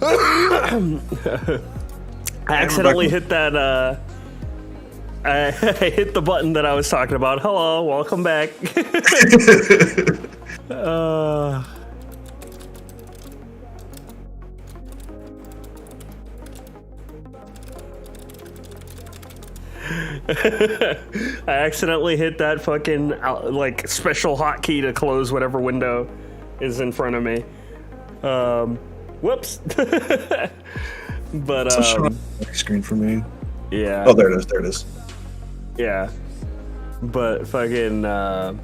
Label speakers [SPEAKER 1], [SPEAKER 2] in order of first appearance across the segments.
[SPEAKER 1] I accidentally hit that. I hit the button that I was talking about. Hello, welcome back. I accidentally hit that fucking like special hotkey to close whatever window is in front of me. Whoops. But
[SPEAKER 2] it's a screen for me.
[SPEAKER 1] Yeah.
[SPEAKER 2] Oh, there it is. There it is.
[SPEAKER 1] Yeah. But fucking yo,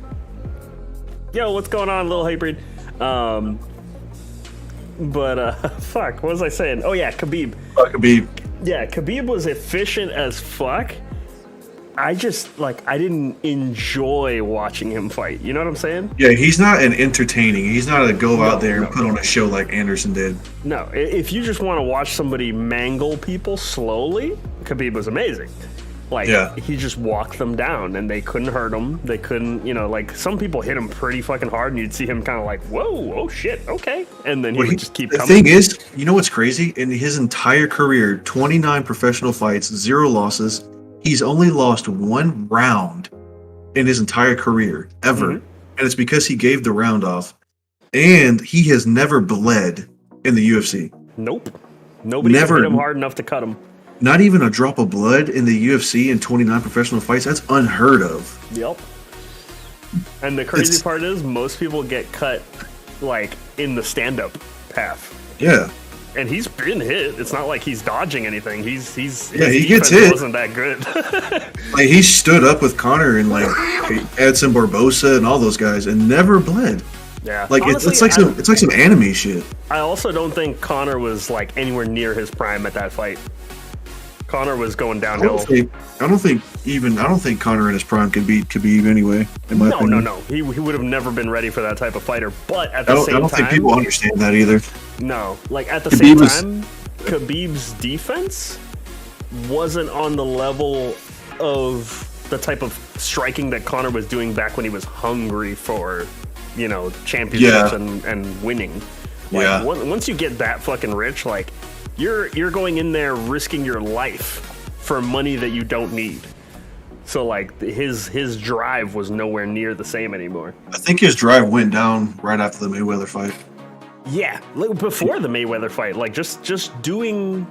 [SPEAKER 1] what's going on, little hybrid? Fuck, what was I saying? Oh yeah, Khabib.
[SPEAKER 2] Oh, Khabib.
[SPEAKER 1] Yeah, Khabib was efficient as fuck. I didn't enjoy watching him fight. You know what I'm saying?
[SPEAKER 2] Yeah, he's not an entertaining. He's not a go out there and put on a show like Anderson did.
[SPEAKER 1] No, if you just want to watch somebody mangle people slowly, Khabib was amazing. He just walked them down and they couldn't hurt him. They couldn't, like some people hit him pretty fucking hard and you'd see him kind of like, whoa, oh shit, okay. And then he would just keep coming.
[SPEAKER 2] The thing is, you know what's crazy? In his entire career, 29 professional fights, 0 losses, he's only lost 1 round in his entire career, ever. Mm-hmm. And it's because he gave the round off. And he has never bled in the UFC.
[SPEAKER 1] Nope. Nobody hit him hard enough to cut him.
[SPEAKER 2] Not even a drop of blood in the UFC in 29 professional fights. That's unheard of.
[SPEAKER 1] Yep. And the crazy part is most people get cut like in the stand-up path.
[SPEAKER 2] Yeah.
[SPEAKER 1] And he's been hit. It's not like he's dodging anything. He
[SPEAKER 2] gets hit.
[SPEAKER 1] Wasn't that good.
[SPEAKER 2] Like he stood up with Conor and like Edson Barbosa and all those guys and never bled.
[SPEAKER 1] Yeah.
[SPEAKER 2] Like honestly, it's like some anime shit.
[SPEAKER 1] I also don't think Conor was like anywhere near his prime at that fight. Conor was going downhill.
[SPEAKER 2] I don't think Conor in his prime could beat Khabib anyway. In my opinion.
[SPEAKER 1] No. He would have never been ready for that type of fighter. But at the same time,
[SPEAKER 2] I don't think people understand that either.
[SPEAKER 1] No, like at the same time, Khabib's defense wasn't on the level of the type of striking that Conor was doing back when he was hungry for, championships and winning. Like, once you get that fucking rich, like. You're going in there risking your life for money that you don't need. So like his drive was nowhere near the same anymore.
[SPEAKER 2] I think his drive went down right after the Mayweather fight.
[SPEAKER 1] Yeah, before the Mayweather fight, like just doing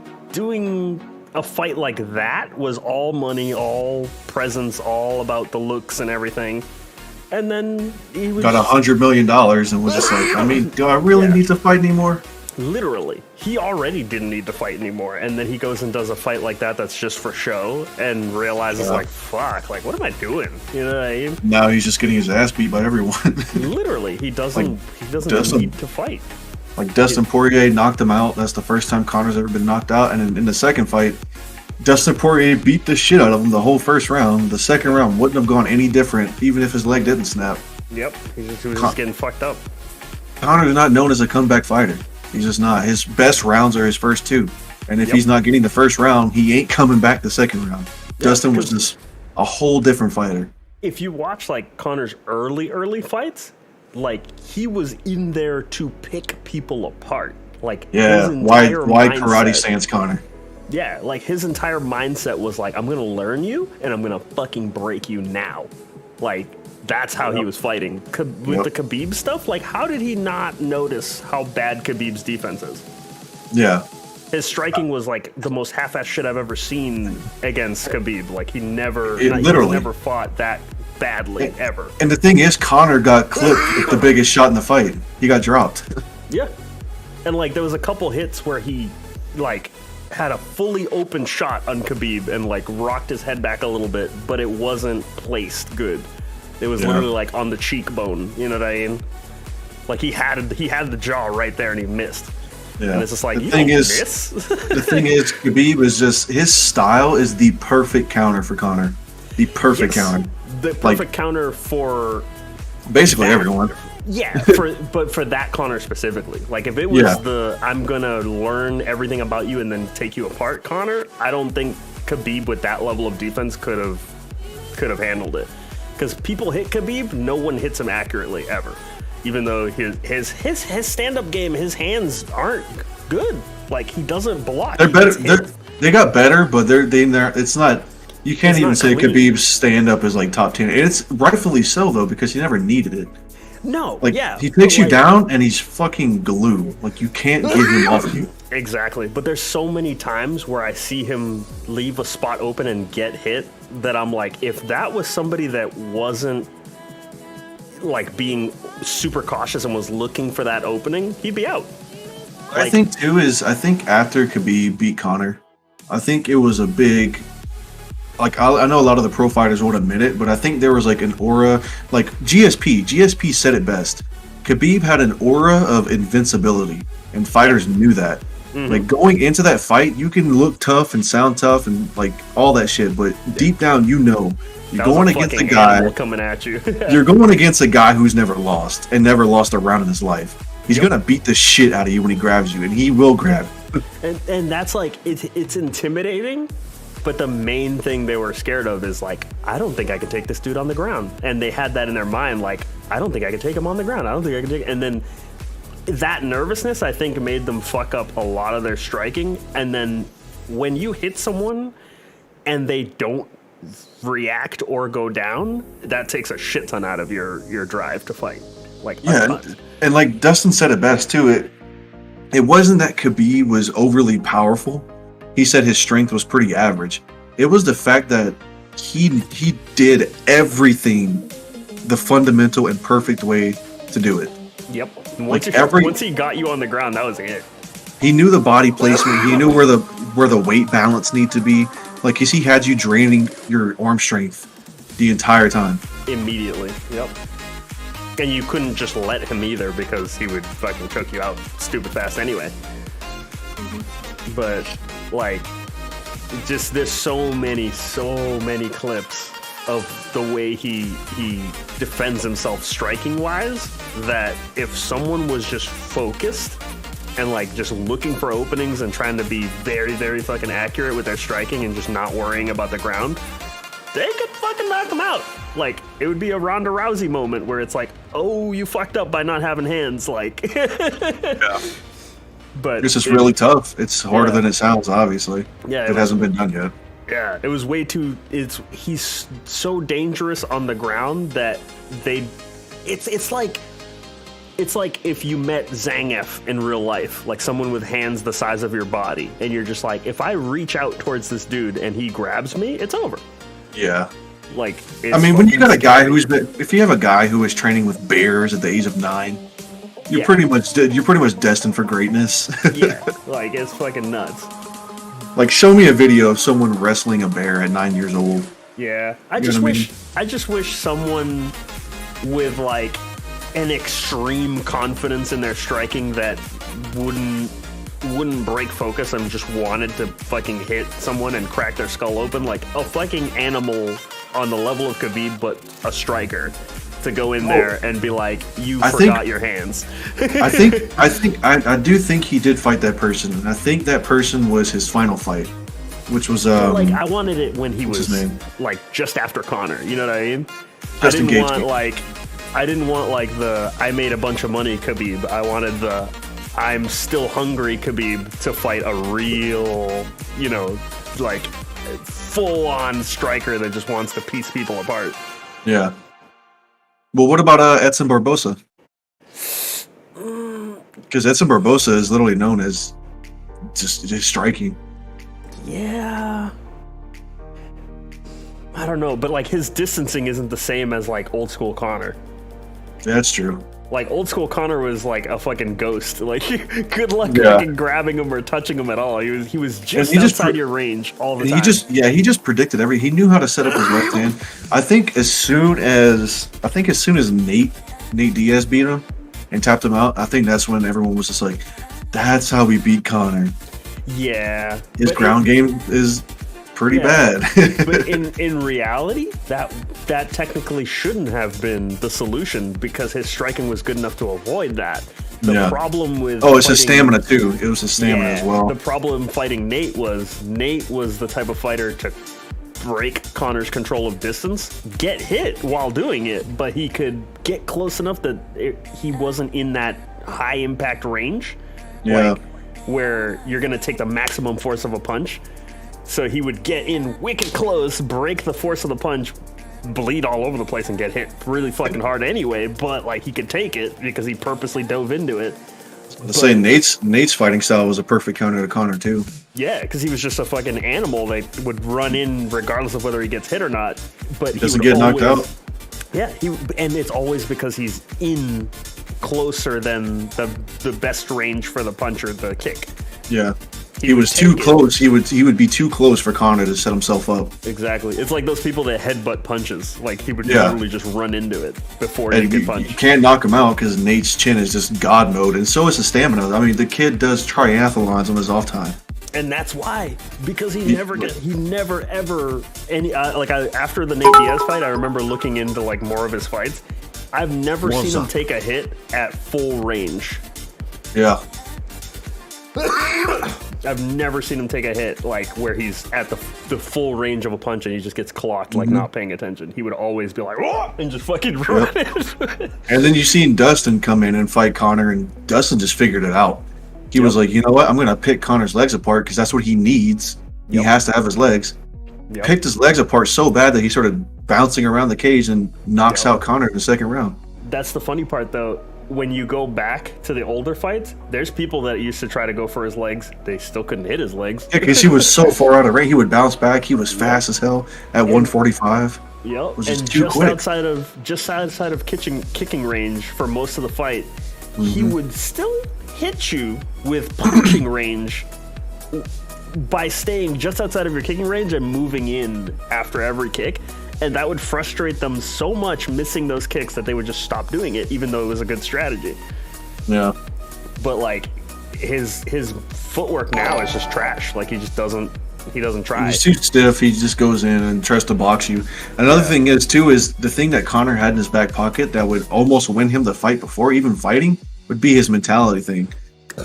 [SPEAKER 1] a fight like that was all money, all presence, all about the looks and everything. And then he
[SPEAKER 2] got $100 million and was just like, do I really need to fight anymore?
[SPEAKER 1] Literally, he already didn't need to fight anymore, and then he goes and does a fight like that's just for show, and realizes like, fuck, like what am I doing? You know what I mean?
[SPEAKER 2] Now he's just getting his ass beat by everyone.
[SPEAKER 1] Literally, he doesn't need to fight.
[SPEAKER 2] Like Dustin Poirier knocked him out. That's the first time Conor's ever been knocked out, and in the second fight, Dustin Poirier beat the shit out of him the whole first round. The second round wouldn't have gone any different, even if his leg didn't snap.
[SPEAKER 1] Yep, he was just getting fucked up.
[SPEAKER 2] Conor is not known as a comeback fighter. He's just not. His best rounds are his first 2. And if he's not getting the first round, he ain't coming back the second round. Dustin was just a whole different fighter.
[SPEAKER 1] If you watch like Conor's early fights, like he was in there to pick people apart. Like
[SPEAKER 2] why karate stance Conor?
[SPEAKER 1] Yeah, like his entire mindset was like, I'm gonna learn you and I'm gonna fucking break you now. Like that's how he was fighting. With the Khabib stuff, like how did he not notice how bad Khabib's defense is?
[SPEAKER 2] Yeah.
[SPEAKER 1] His striking was like the most half-assed shit I've ever seen against Khabib. Like he never fought that badly ever.
[SPEAKER 2] And the thing is, Conor got clipped with the biggest shot in the fight. He got dropped.
[SPEAKER 1] Yeah. And like there was a couple hits where he like had a fully open shot on Khabib and like rocked his head back a little bit, but it wasn't placed good. It was literally like on the cheekbone, you know what I mean? Like he had the jaw right there and he missed. Yeah. And it's just like, the thing is,
[SPEAKER 2] Khabib is just, his style is the perfect counter for Conor. The perfect counter.
[SPEAKER 1] The perfect counter for
[SPEAKER 2] basically everyone.
[SPEAKER 1] Yeah, but for that Conor specifically. Like if it was I'm gonna learn everything about you and then take you apart Conor, I don't think Khabib with that level of defense could have handled it. Because people hit Khabib, no one hits him accurately ever. Even though his stand-up game, his hands aren't good. Like, he doesn't block.
[SPEAKER 2] They're better. They got better, but they're it's not. You can't even say Khabib's stand up is like top 10. And it's rightfully so though, because he never needed it.
[SPEAKER 1] No,
[SPEAKER 2] like
[SPEAKER 1] yeah,
[SPEAKER 2] he takes you down and he's fucking glue. Like you can't get him off you.
[SPEAKER 1] Exactly. But there's so many times where I see him leave a spot open and get hit that I'm like, if that was somebody that wasn't like being super cautious and was looking for that opening, he'd be out. Like,
[SPEAKER 2] I think too is after Khabib beat Conor, I think it was a big. Like I know a lot of the pro fighters won't admit it, but I think there was like an aura, like GSP said it best. Khabib had an aura of invincibility, and fighters knew that. Mm-hmm. Like going into that fight, you can look tough and sound tough and like all that shit, but deep down, you know, you're going against a guy
[SPEAKER 1] coming at you.
[SPEAKER 2] You're going against a guy who's never lost and never lost a round in his life. He's gonna beat the shit out of you when he grabs you, and he will grab you.
[SPEAKER 1] and that's like it's intimidating. But the main thing they were scared of is like, I don't think I could take this dude on the ground. And they had that in their mind, like, I don't think I could take him on the ground. I don't think I can take. And then that nervousness, I think, made them fuck up a lot of their striking. And then when you hit someone and they don't react or go down, that takes a shit ton out of your drive to fight. Like,
[SPEAKER 2] yeah, and like Dustin said it best too. It wasn't that Khabib was overly powerful. He said his strength was pretty average. It was the fact that he did everything the fundamental and perfect way to do it.
[SPEAKER 1] Yep. Once he got you on the ground, that was it.
[SPEAKER 2] He knew the body placement. He knew where the weight balance need to be. Like he had you draining your arm strength the entire time.
[SPEAKER 1] Immediately. Yep. And you couldn't just let him either because he would fucking choke you out stupid fast anyway. But like, just there's so many clips of the way he defends himself striking wise that if someone was just focused and like just looking for openings and trying to be very, very fucking accurate with their striking and just not worrying about the ground, they could fucking knock him out. Like, it would be a Ronda Rousey moment where it's like, oh, you fucked up by not having hands. Like,
[SPEAKER 2] yeah.
[SPEAKER 1] But
[SPEAKER 2] this is really tough. It's harder than it sounds, obviously.
[SPEAKER 1] Yeah,
[SPEAKER 2] it hasn't been done yet.
[SPEAKER 1] Yeah, it was way too. He's so dangerous on the ground that it's like if you met Zangief in real life, like someone with hands the size of your body, and you're just like, if I reach out towards this dude and he grabs me, it's over.
[SPEAKER 2] Yeah.
[SPEAKER 1] Like,
[SPEAKER 2] I mean, when you got a guy if you have a guy who is training with bears at the age of 9. You're pretty much destined for greatness.
[SPEAKER 1] Yeah, like it's fucking nuts.
[SPEAKER 2] Like, show me a video of someone wrestling a bear at 9 years old.
[SPEAKER 1] Yeah, I just wish someone with like an extreme confidence in their striking that wouldn't break focus and just wanted to fucking hit someone and crack their skull open, like a fucking animal on the level of Khabib, but a striker. To go in there and be like, you forgot your hands.
[SPEAKER 2] I do think he did fight that person, and I think that person was his final fight, which was
[SPEAKER 1] like I wanted it when he was like just after Conor. You know what I mean? I didn't want like the I made a bunch of money Khabib. I wanted the I'm still hungry Khabib to fight a real, you know, like full on striker that just wants to piece people apart.
[SPEAKER 2] Yeah. Well, what about Edson Barbosa? Because Edson Barbosa is literally known as just striking.
[SPEAKER 1] Yeah. I don't know, but like his distancing isn't the same as like old school Conor.
[SPEAKER 2] That's true.
[SPEAKER 1] Like old school Conor was like a fucking ghost. Like good luck fucking grabbing him or touching him at all. He was just outside your range all the time.
[SPEAKER 2] He just predicted he knew how to set up his left hand. I think as soon as Nate Diaz beat him and tapped him out, I think that's when everyone was just like, that's how we beat Conor.
[SPEAKER 1] Yeah.
[SPEAKER 2] His ground game is pretty bad.
[SPEAKER 1] But in reality, that technically shouldn't have been the solution because his striking was good enough to avoid that. The problem with
[SPEAKER 2] it's his stamina too. It was his stamina as well.
[SPEAKER 1] The problem fighting Nate was the type of fighter to break Conor's control of distance, get hit while doing it, but he could get close enough that he wasn't in that high impact range.
[SPEAKER 2] Yeah.
[SPEAKER 1] Like, where you're going to take the maximum force of a punch. So he would get in wicked close, break the force of the punch, bleed all over the place, and get hit really fucking hard anyway. But like he could take it because he purposely dove into it.
[SPEAKER 2] Let's say Nate's fighting style was a perfect counter to Connor too.
[SPEAKER 1] Yeah, because he was just a fucking animal that would run in regardless of whether he gets hit or not. But he
[SPEAKER 2] doesn't
[SPEAKER 1] would
[SPEAKER 2] get knocked out.
[SPEAKER 1] Yeah, and it's always because he's in closer than the best range for the punch or the kick.
[SPEAKER 2] Yeah. He was too close. He would be too close for Connor to set himself up.
[SPEAKER 1] Exactly. It's like those people that headbutt punches. Like he would literally just run into it before he could punch.
[SPEAKER 2] You can't knock him out because Nate's chin is just God mode, and so is his stamina. I mean, the kid does triathlons on his off time.
[SPEAKER 1] And that's why, because he never ever after the Nate Diaz fight, I remember looking into like more of his fights. I've never seen him take a hit at full range.
[SPEAKER 2] Yeah.
[SPEAKER 1] I've never seen him take a hit like where he's at the full range of a punch and he just gets clocked like not paying attention. He would always be like, "Oh!" and just fucking run it.
[SPEAKER 2] And then you seen Dustin come in and fight Connor, and Dustin just figured it out. He was like, you know what? I'm going to pick Connor's legs apart because that's what he needs. He has to have his legs. Picked his legs apart so bad that he started bouncing around the cage and knocks out Connor in the second round.
[SPEAKER 1] That's the funny part, though. When you go back to the older fights, there's people that used to try to go for his legs. They still couldn't hit his legs.
[SPEAKER 2] Yeah, because he was so far out of range. He would bounce back. He was fast as hell at 145.
[SPEAKER 1] Yep.
[SPEAKER 2] Was just
[SPEAKER 1] and
[SPEAKER 2] too
[SPEAKER 1] just
[SPEAKER 2] quick.
[SPEAKER 1] outside of kicking range for most of the fight, he would still hit you with punching range by staying just outside of your kicking range and moving in after every kick. And that would frustrate them so much, missing those kicks, that they would just stop doing it, even though it was a good strategy.
[SPEAKER 2] Yeah.
[SPEAKER 1] But like his footwork now is just trash. Like he doesn't try.
[SPEAKER 2] He's too stiff. He just goes in and tries to box you. Another thing is the thing that Connor had in his back pocket that would almost win him the fight before even fighting would be his mentality thing.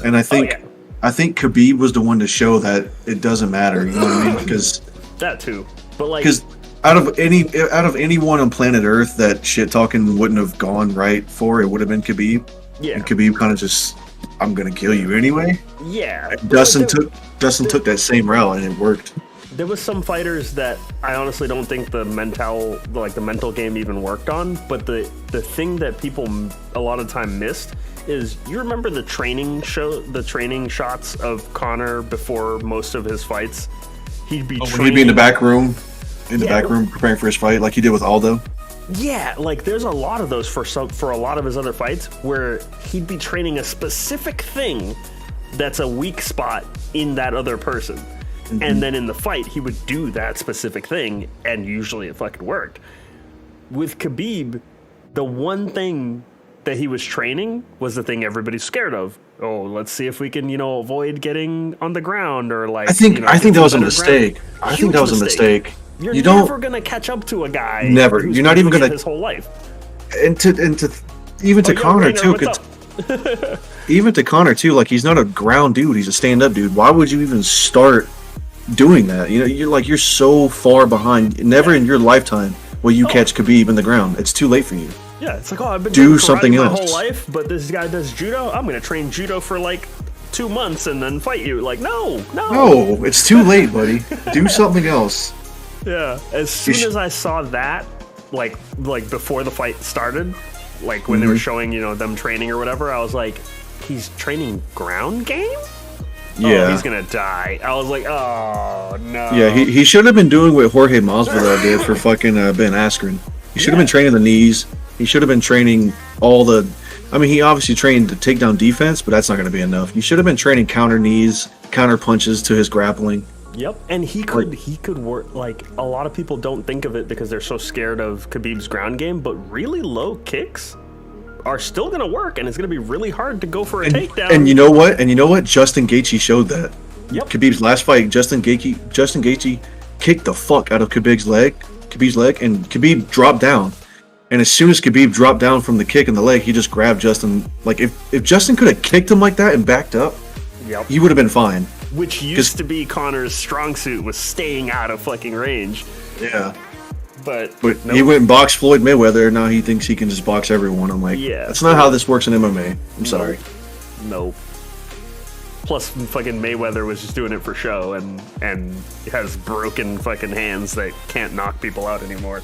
[SPEAKER 2] And I think Khabib was the one to show that it doesn't matter. You know what I mean? Because
[SPEAKER 1] that too. But like,
[SPEAKER 2] because out of anyone on planet Earth that shit talking wouldn't have gone right for, it would have been Khabib.
[SPEAKER 1] Yeah.
[SPEAKER 2] And Khabib kind of just, I'm gonna kill you anyway.
[SPEAKER 1] Yeah.
[SPEAKER 2] Dustin took that same route and it worked.
[SPEAKER 1] There was some fighters that I honestly don't think the mental game even worked on. But the thing that people a lot of time missed is, you remember the training shots of Connor before most of his fights? He'd be
[SPEAKER 2] in the back room. Preparing for his fight, like he did with Aldo.
[SPEAKER 1] Yeah, like there's a lot of those for a lot of his other fights where he'd be training a specific thing that's a weak spot in that other person. And then in the fight, he would do that specific thing, and usually it fucking worked. With Khabib, the one thing that he was training was the thing everybody's scared of. Oh, let's see if we can, avoid getting on the ground, or like.
[SPEAKER 2] I think that was a mistake. I think that was a mistake.
[SPEAKER 1] You're never gonna catch up to a guy.
[SPEAKER 2] Never. You're not even gonna
[SPEAKER 1] his whole life.
[SPEAKER 2] And even to Connor too. Even to Connor too. Like, he's not a ground dude. He's a stand-up dude. Why would you even start doing that? You're so far behind. Never in your lifetime will you catch Khabib in the ground. It's too late for you.
[SPEAKER 1] Yeah, it's like, I've been
[SPEAKER 2] doing something else
[SPEAKER 1] my whole life, but this guy does judo. I'm gonna train judo for like 2 months and then fight you. Like, no,
[SPEAKER 2] it's too late, buddy. Do something else.
[SPEAKER 1] Yeah, as soon as I saw that, like before the fight started, like when they were showing, them training or whatever, I was like, he's training ground game?
[SPEAKER 2] Yeah.
[SPEAKER 1] Oh, he's gonna die. I was like, oh, no.
[SPEAKER 2] Yeah, he should have been doing what Jorge Masvidal did for fucking Ben Askren. He should have been training the knees. He should have been training he obviously trained the takedown defense, but that's not going to be enough. He should have been training counter knees, counter punches to his grappling.
[SPEAKER 1] Yep, and he could work. Like, a lot of people don't think of it because they're so scared of Khabib's ground game, but really low kicks are still going to work, and it's going to be really hard to go for a takedown.
[SPEAKER 2] And you know what? Justin Gaethje showed that.
[SPEAKER 1] Yep.
[SPEAKER 2] Khabib's last fight, Justin Gaethje kicked the fuck out of Khabib's leg, and Khabib dropped down. And as soon as Khabib dropped down from the kick in the leg, he just grabbed Justin. Like, if Justin could have kicked him like that and backed up, he would have been fine.
[SPEAKER 1] Which used to be Connor's strong suit, was staying out of fucking range.
[SPEAKER 2] Yeah.
[SPEAKER 1] But
[SPEAKER 2] nope. He went and boxed Floyd Mayweather, and now he thinks he can just box everyone. I'm like, that's not how this works in MMA. I'm sorry.
[SPEAKER 1] Nope. Plus, fucking Mayweather was just doing it for show, and has broken fucking hands that can't knock people out anymore.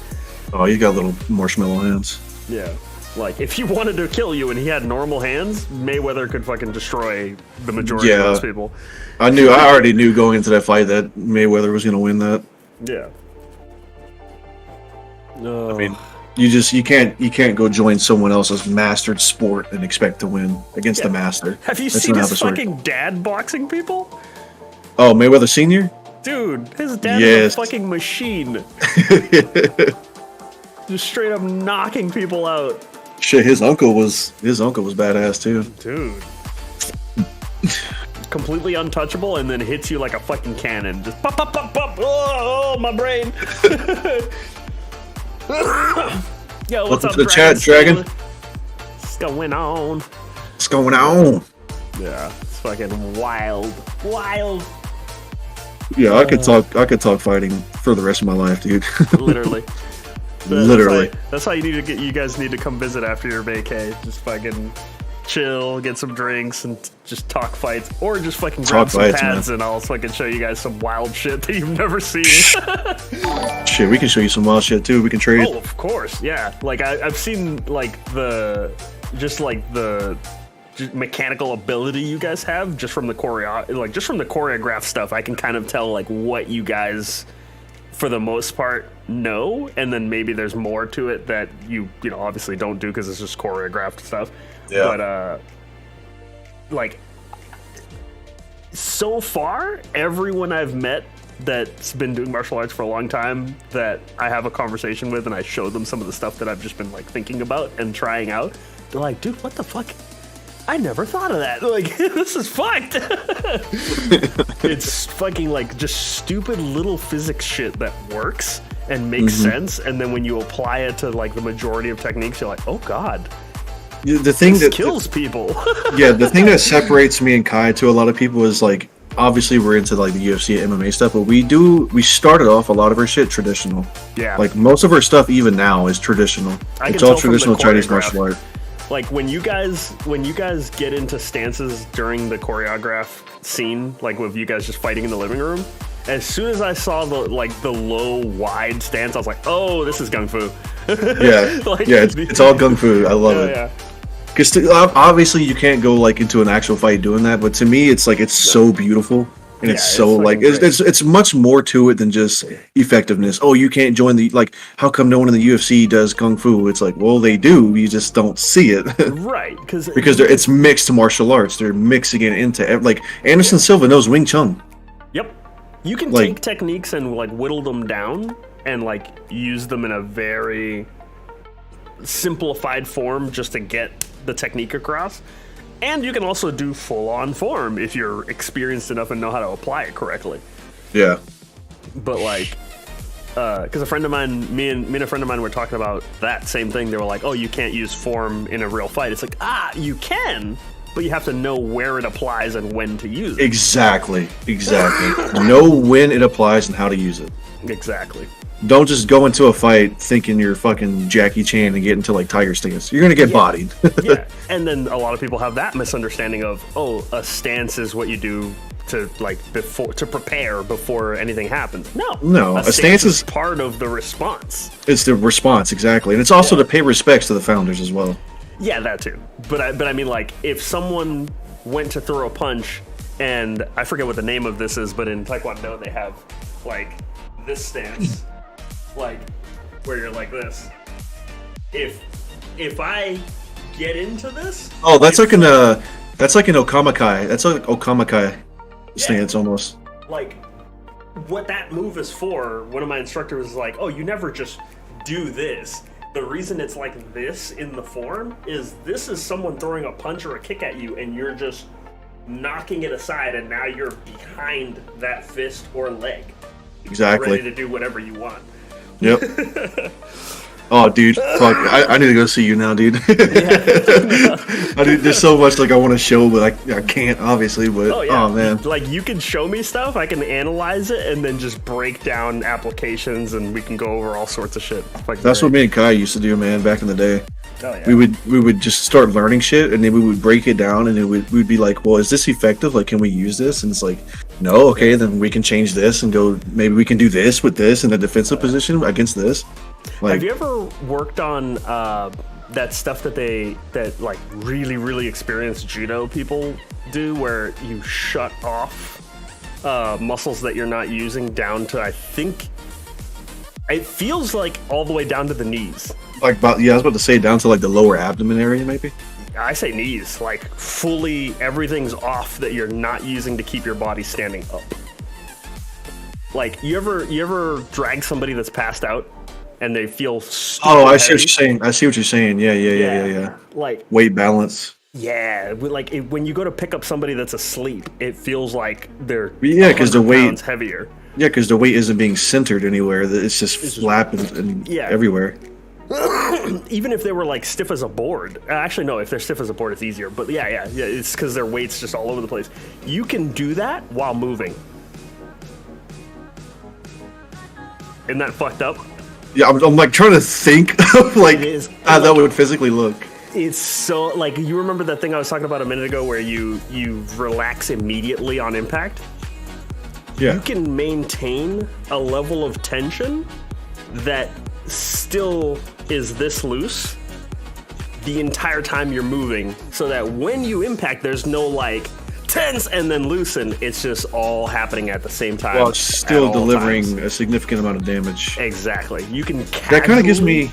[SPEAKER 2] Oh, you got little marshmallow hands.
[SPEAKER 1] Yeah. Like, if he wanted to kill you and he had normal hands, Mayweather could fucking destroy the majority of those people.
[SPEAKER 2] I already knew going into that fight that Mayweather was going to win that.
[SPEAKER 1] Yeah.
[SPEAKER 2] I mean, you can't go join someone else's mastered sport and expect to win against the master.
[SPEAKER 1] Have you seen his fucking dad boxing people?
[SPEAKER 2] Oh, Mayweather Senior?
[SPEAKER 1] Dude, his dad is a fucking machine. Just straight up knocking people out.
[SPEAKER 2] Shit, his uncle was badass too.
[SPEAKER 1] Dude. Completely untouchable and then hits you like a fucking cannon. Just pop, pop, pop, pop. Oh, my brain. Yo, what's up,
[SPEAKER 2] the chat, Dragon?
[SPEAKER 1] What's going on?
[SPEAKER 2] What's going on?
[SPEAKER 1] Yeah, it's fucking wild. Wild.
[SPEAKER 2] Yeah, I could talk fighting for the rest of my life, dude.
[SPEAKER 1] Literally.
[SPEAKER 2] Literally.
[SPEAKER 1] That's how you guys need to come visit after your vacay. Just fucking chill, get some drinks, and just talk fights. Or just fucking grab some pads, man. And I'll fucking show you guys some wild shit that you've never seen.
[SPEAKER 2] Shit, we can show you some wild shit too. We can trade.
[SPEAKER 1] Oh, of course, yeah. Like I've seen like the mechanical ability you guys have just from the choreographed stuff. I can kind of tell like what you guys, for the most part, know, and then maybe there's more to it that you obviously don't do because it's just choreographed stuff.
[SPEAKER 2] Yeah.
[SPEAKER 1] But like so far, everyone I've met that's been doing martial arts for a long time that I have a conversation with and I show them some of the stuff that I've just been like thinking about and trying out, they're like, dude, what the fuck? I never thought of that. Like, this is fucked. It's fucking like just stupid little physics shit that works and makes sense. And then when you apply it to like the majority of techniques, you're like, oh God.
[SPEAKER 2] The thing that
[SPEAKER 1] kills people.
[SPEAKER 2] Yeah, the thing that separates me and Kai to a lot of people is like, obviously we're into like the UFC and MMA stuff, but we started off a lot of our shit traditional. Yeah. Like most of our stuff even now is traditional. It's all traditional Chinese martial art.
[SPEAKER 1] Like when you guys get into stances during the choreograph scene, like with you guys just fighting in the living room, as soon as I saw the low wide stance, I was like, oh, this is gung fu.
[SPEAKER 2] Yeah, like, yeah, it's all gung fu. I love it. Because obviously you can't go like into an actual fight doing that, but to me it's like it's so beautiful. And it's so like it's much more to it than just effectiveness. Oh, you can't join the how come no one in the UFC does kung fu? It's like, well, they do. You just don't see it,
[SPEAKER 1] right? Because
[SPEAKER 2] it's mixed martial arts. They're mixing it into like Anderson Silva knows Wing Chun.
[SPEAKER 1] Yep, you can take techniques and like whittle them down and like use them in a very simplified form just to get the technique across. And you can also do full-on form if you're experienced enough and know how to apply it correctly.
[SPEAKER 2] Yeah.
[SPEAKER 1] But like, because a friend of mine, me and a friend of mine were talking about that same thing. They were like, "Oh, you can't use form in a real fight." It's like, you can, but you have to know where it applies and when to use it.
[SPEAKER 2] Exactly. Know when it applies and how to use it.
[SPEAKER 1] Exactly.
[SPEAKER 2] Don't just go into a fight thinking you're fucking Jackie Chan and get into like tiger stance. You're gonna get bodied.
[SPEAKER 1] Yeah, and then a lot of people have that misunderstanding of, oh, a stance is what you do to prepare before anything happens. No, a stance is part of the response.
[SPEAKER 2] It's the response, exactly, and it's also to pay respects to the founders as well.
[SPEAKER 1] Yeah, that too. But I mean, like, if someone went to throw a punch, and I forget what the name of this is, but in Taekwondo they have like this stance. Like where you're like this. If I get into this,
[SPEAKER 2] that's like an okamakai. That's like okamakai stance almost.
[SPEAKER 1] Like what that move is for. One of my instructors was like, "Oh, you never just do this. The reason it's like this in the form is this is someone throwing a punch or a kick at you, and you're just knocking it aside, and now you're behind that fist or leg,
[SPEAKER 2] exactly,
[SPEAKER 1] ready to do whatever you want."
[SPEAKER 2] Yep. Oh, dude, fuck! I need to go see you now, dude. There's so much like I want to show, but I can't obviously. But oh man,
[SPEAKER 1] like you can show me stuff, I can analyze it, and then just break down applications, and we can go over all sorts of shit.
[SPEAKER 2] That's what me and Kai used to do, man, back in the day.
[SPEAKER 1] Oh, yeah.
[SPEAKER 2] We would just start learning shit, and then we would break it down, and we'd be like, well, is this effective? Like, can we use this? And it's like, no, okay, then we can change this and go. Maybe we can do this with this in a defensive position against this. Like,
[SPEAKER 1] have you ever worked on that stuff that like really experienced judo people do, where you shut off muscles that you're not using down to, I think it feels like all the way down to the knees.
[SPEAKER 2] Like, I was about to say down to like the lower abdomen area, maybe.
[SPEAKER 1] I say knees, like fully everything's off that you're not using to keep your body standing up. Like, you ever drag somebody that's passed out and they feel
[SPEAKER 2] I see what you're saying. I see what you're saying. Yeah.
[SPEAKER 1] Like
[SPEAKER 2] weight balance.
[SPEAKER 1] Yeah, like when you go to pick up somebody that's asleep, it feels like they're
[SPEAKER 2] because the weight
[SPEAKER 1] heavier.
[SPEAKER 2] Yeah, because the weight isn't being centered anywhere. It's just flapping and everywhere.
[SPEAKER 1] Even if they were like stiff as a board. Actually, no, if they're stiff as a board, it's easier. But yeah, it's because their weight's just all over the place. You can do that while moving. Isn't that fucked up?
[SPEAKER 2] Yeah, I'm like trying to think of like how that would physically look.
[SPEAKER 1] It's so, like, you remember that thing I was talking about a minute ago where you relax immediately on impact?
[SPEAKER 2] Yeah.
[SPEAKER 1] You can maintain a level of tension that still is this loose the entire time you're moving, so that when you impact, there's no like tense and then loosen. It's just all happening at the same time.
[SPEAKER 2] While still delivering a significant amount of damage.
[SPEAKER 1] Exactly. You can
[SPEAKER 2] that kind of gives me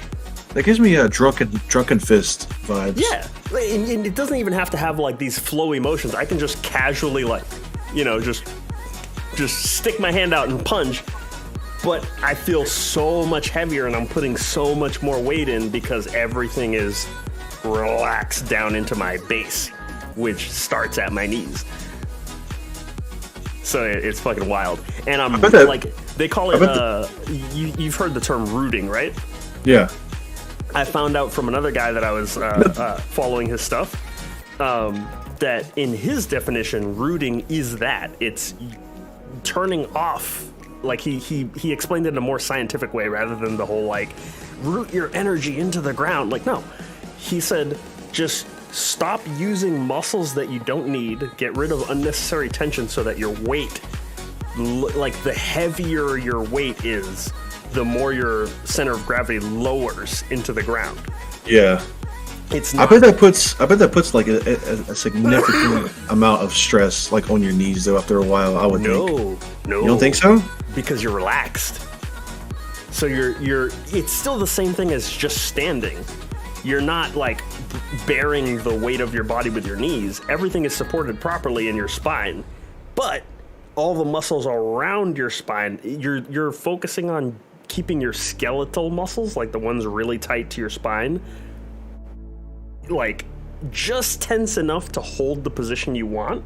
[SPEAKER 2] a drunken fist vibes.
[SPEAKER 1] Yeah, and it doesn't even have to have like these flowy motions. I can just casually like, just stick my hand out and punch. But I feel so much heavier, and I'm putting so much more weight in because everything is relaxed down into my base, which starts at my knees. So it's fucking wild. And I'm like, they call it, you've heard the term rooting, right?
[SPEAKER 2] Yeah.
[SPEAKER 1] I found out from another guy that I was following his stuff, that in his definition, rooting is that. It's turning off. Like, he explained it in a more scientific way rather than the whole, like, root your energy into the ground. Like, no. He said, just stop using muscles that you don't need, get rid of unnecessary tension so that your weight, like, the heavier your weight is, the more your center of gravity lowers into the ground.
[SPEAKER 2] Yeah.
[SPEAKER 1] It's
[SPEAKER 2] not, I bet that puts like a significant amount of stress like on your knees though after a while, I would think. No. You don't think so?
[SPEAKER 1] Because you're relaxed. So you're it's still the same thing as just standing. You're not like bearing the weight of your body with your knees. Everything is supported properly in your spine. But all the muscles around your spine, you're focusing on keeping your skeletal muscles, like the ones really tight to your spine, like just tense enough to hold the position you want,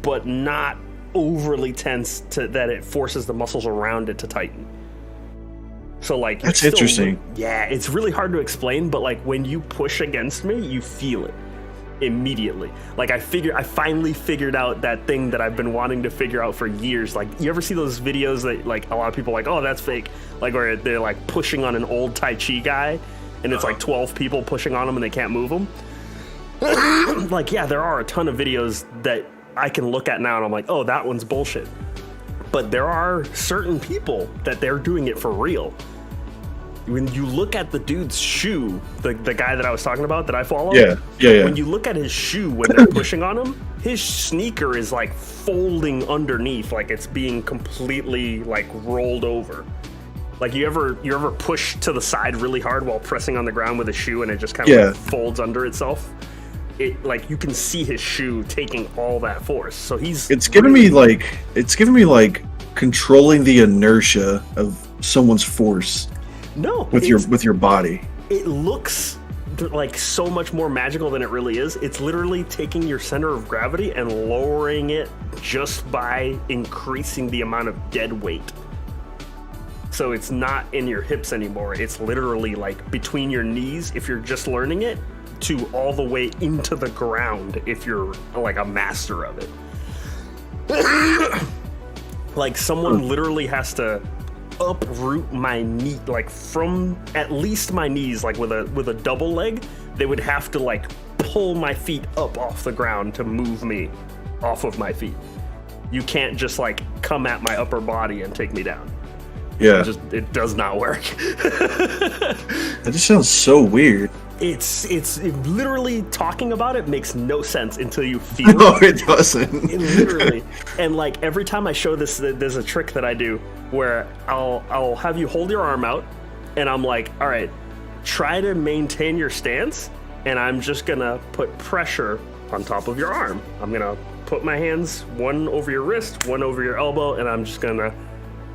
[SPEAKER 1] but not overly tense to that it forces the muscles around it to tighten. So like,
[SPEAKER 2] that's interesting.
[SPEAKER 1] Yeah, it's really hard to explain, but like when you push against me, you feel it immediately. Like I finally figured out that thing that I've been wanting to figure out for years. Like, you ever see those videos that like a lot of people are like, oh, that's fake, like where they're like pushing on an old Tai Chi guy and it's like 12 people pushing on him and they can't move him? Like, yeah, there are a ton of videos that I can look at now and I'm like, oh, that one's bullshit. But there are certain people that they're doing it for real. When you look at the dude's shoe, the guy that I was talking about that I follow,
[SPEAKER 2] yeah.
[SPEAKER 1] When you look at his shoe when they're pushing on him, his sneaker is like folding underneath, like it's being completely like rolled over. Like you ever push to the side really hard while pressing on the ground with a shoe and it just kind of like folds under itself? It like you can see his shoe taking all that force. So it's giving me like controlling the inertia of someone's force.
[SPEAKER 2] No, with your body.
[SPEAKER 1] It looks like so much more magical than it really is. It's literally taking your center of gravity and lowering it just by increasing the amount of dead weight. So it's not in your hips anymore. It's literally like between your knees if you're just learning it, to all the way into the ground if you're like a master of it. Like someone literally has to uproot my knee, like from at least my knees, like with a double leg. They would have to like pull my feet up off the ground to move me off of my feet. You can't just like come at my upper body and take me down.
[SPEAKER 2] Yeah.
[SPEAKER 1] It does not work.
[SPEAKER 2] That just sounds so weird.
[SPEAKER 1] It's literally, talking about it makes no sense until you feel it.
[SPEAKER 2] No, it doesn't.
[SPEAKER 1] Literally. And like every time I show this, there's a trick that I do where I'll have you hold your arm out and I'm like, all right, try to maintain your stance, and I'm just gonna put pressure on top of your arm. I'm gonna put my hands, one over your wrist, one over your elbow, and I'm just gonna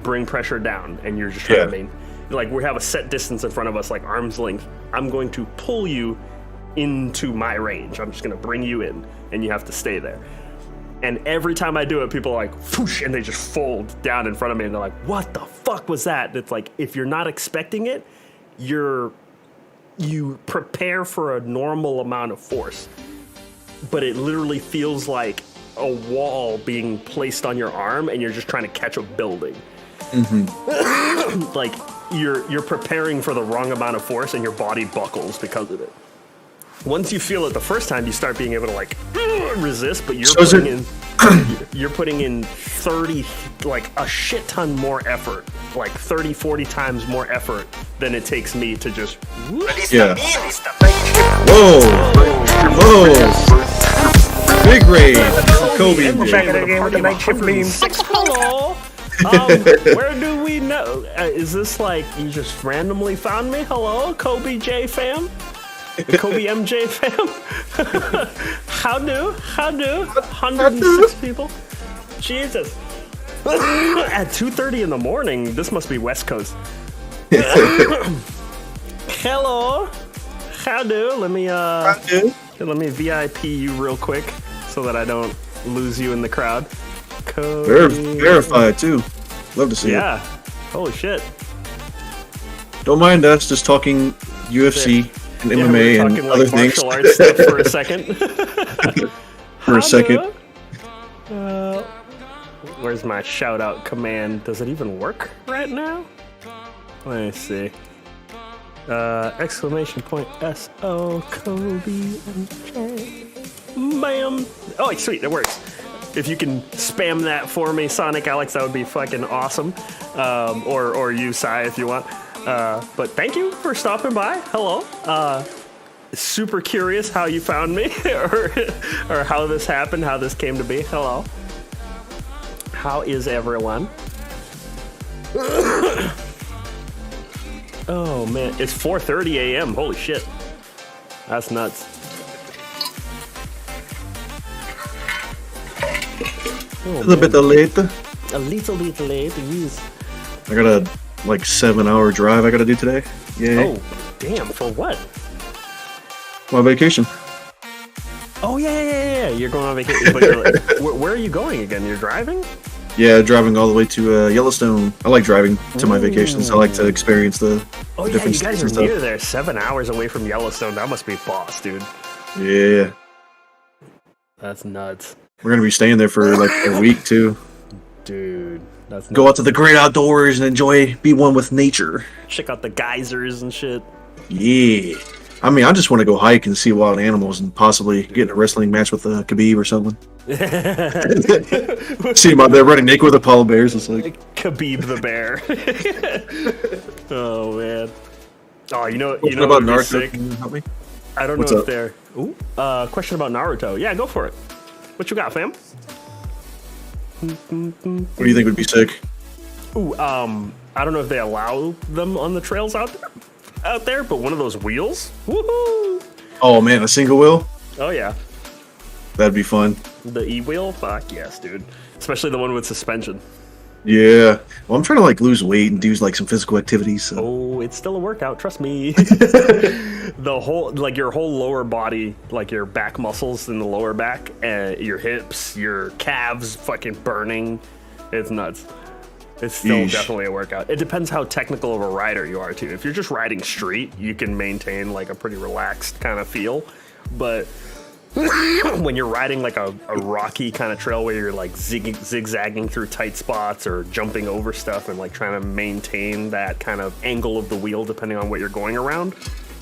[SPEAKER 1] bring pressure down, and you're just trying to like, we have a set distance in front of us, like arm's length. I'm going to pull you into my range. I'm just gonna bring you in, and you have to stay there. And every time I do it, people are like, whoosh, and they just fold down in front of me, and they're like, what the fuck was that? And it's like, if you're not expecting it, you prepare for a normal amount of force, but it literally feels like a wall being placed on your arm, and you're just trying to catch a building. Like you're preparing for the wrong amount of force, and your body buckles because of it. Once you feel it the first time, you start being able to like resist, but you're putting in 30, like a shit ton more effort, like 30, 40 times more effort than it takes me to just.
[SPEAKER 2] Yeah. Whoa! Big raid. Kobe.
[SPEAKER 1] We're back at the game with the night shift beams. Hello. Where do we know? Is this like you just randomly found me? Hello, Kobe J fam. Kobe MJ fam. How do? 106 people. Jesus. At 2:30 in the morning. This must be West Coast. Hello. How do? Let me VIP you real quick so that I don't lose you in the crowd.
[SPEAKER 2] Verified too. Love to see it.
[SPEAKER 1] Yeah. Holy shit.
[SPEAKER 2] Don't mind us just talking UFC and MMA and other things.
[SPEAKER 1] Martial arts stuff for a second. Where's my shout out command? Does it even work right now? Let me see. Exclamation point SO Kobe MJ. Bam. Oh, sweet, it works. If you can spam that for me, Sonic Alex, that would be fucking awesome. Or you, Sai, if you want. But thank you for stopping by. Hello. Super curious how you found me or how this happened, how this came to be. Hello. How is everyone? Oh man, it's 4:30 a.m. Holy shit. That's nuts.
[SPEAKER 2] A little bit late.
[SPEAKER 1] A little bit late, yes.
[SPEAKER 2] I got a 7-hour drive I gotta do today. Yeah.
[SPEAKER 1] Oh, damn! For what?
[SPEAKER 2] My vacation.
[SPEAKER 1] Oh yeah. You're going on vacation. But you're where are you going again? You're driving?
[SPEAKER 2] Yeah, driving all the way to Yellowstone. I like driving to my vacations. I like to experience the different
[SPEAKER 1] you guys
[SPEAKER 2] and
[SPEAKER 1] are
[SPEAKER 2] stuff.
[SPEAKER 1] near there. 7 hours away from Yellowstone. That must be boss, dude.
[SPEAKER 2] Yeah.
[SPEAKER 1] That's nuts.
[SPEAKER 2] We're gonna be staying there for a week too.
[SPEAKER 1] Dude, that's nuts.
[SPEAKER 2] Go out to the great outdoors and be one with nature.
[SPEAKER 1] Check out the geysers and shit.
[SPEAKER 2] Yeah. I mean, I just want to go hike and see wild animals and possibly get in a wrestling match with Khabib or something. See him out there running naked with the polar bears. It's like
[SPEAKER 1] Khabib the bear. Oh man. Oh, you know
[SPEAKER 2] about
[SPEAKER 1] what would be
[SPEAKER 2] Naruto?
[SPEAKER 1] sick?
[SPEAKER 2] Can you help me?
[SPEAKER 1] I don't
[SPEAKER 2] What's
[SPEAKER 1] know
[SPEAKER 2] up?
[SPEAKER 1] if they're. Ooh. Question about Naruto. Yeah, go for it. What you got, fam?
[SPEAKER 2] What do you think would be sick?
[SPEAKER 1] Ooh, I don't know if they allow them on the trails out there, but one of those wheels. Woohoo!
[SPEAKER 2] Oh man, a single wheel?
[SPEAKER 1] Oh yeah.
[SPEAKER 2] That'd be fun.
[SPEAKER 1] The e-wheel? Fuck yes, dude. Especially the one with suspension.
[SPEAKER 2] Yeah. Well, I'm trying to lose weight and do some physical activities. So.
[SPEAKER 1] Oh, it's still a workout, trust me. The whole, your whole lower body, your back muscles in the lower back, your hips, your calves fucking burning. It's nuts. It's still
[SPEAKER 2] Yeesh.
[SPEAKER 1] definitely a workout. It depends how technical of a rider you are, too. If you're just riding street, you can maintain like a pretty relaxed kind of feel. But when you're riding like a rocky kind of trail where you're like zigzagging through tight spots or jumping over stuff and like trying to maintain that kind of angle of the wheel depending on what you're going around,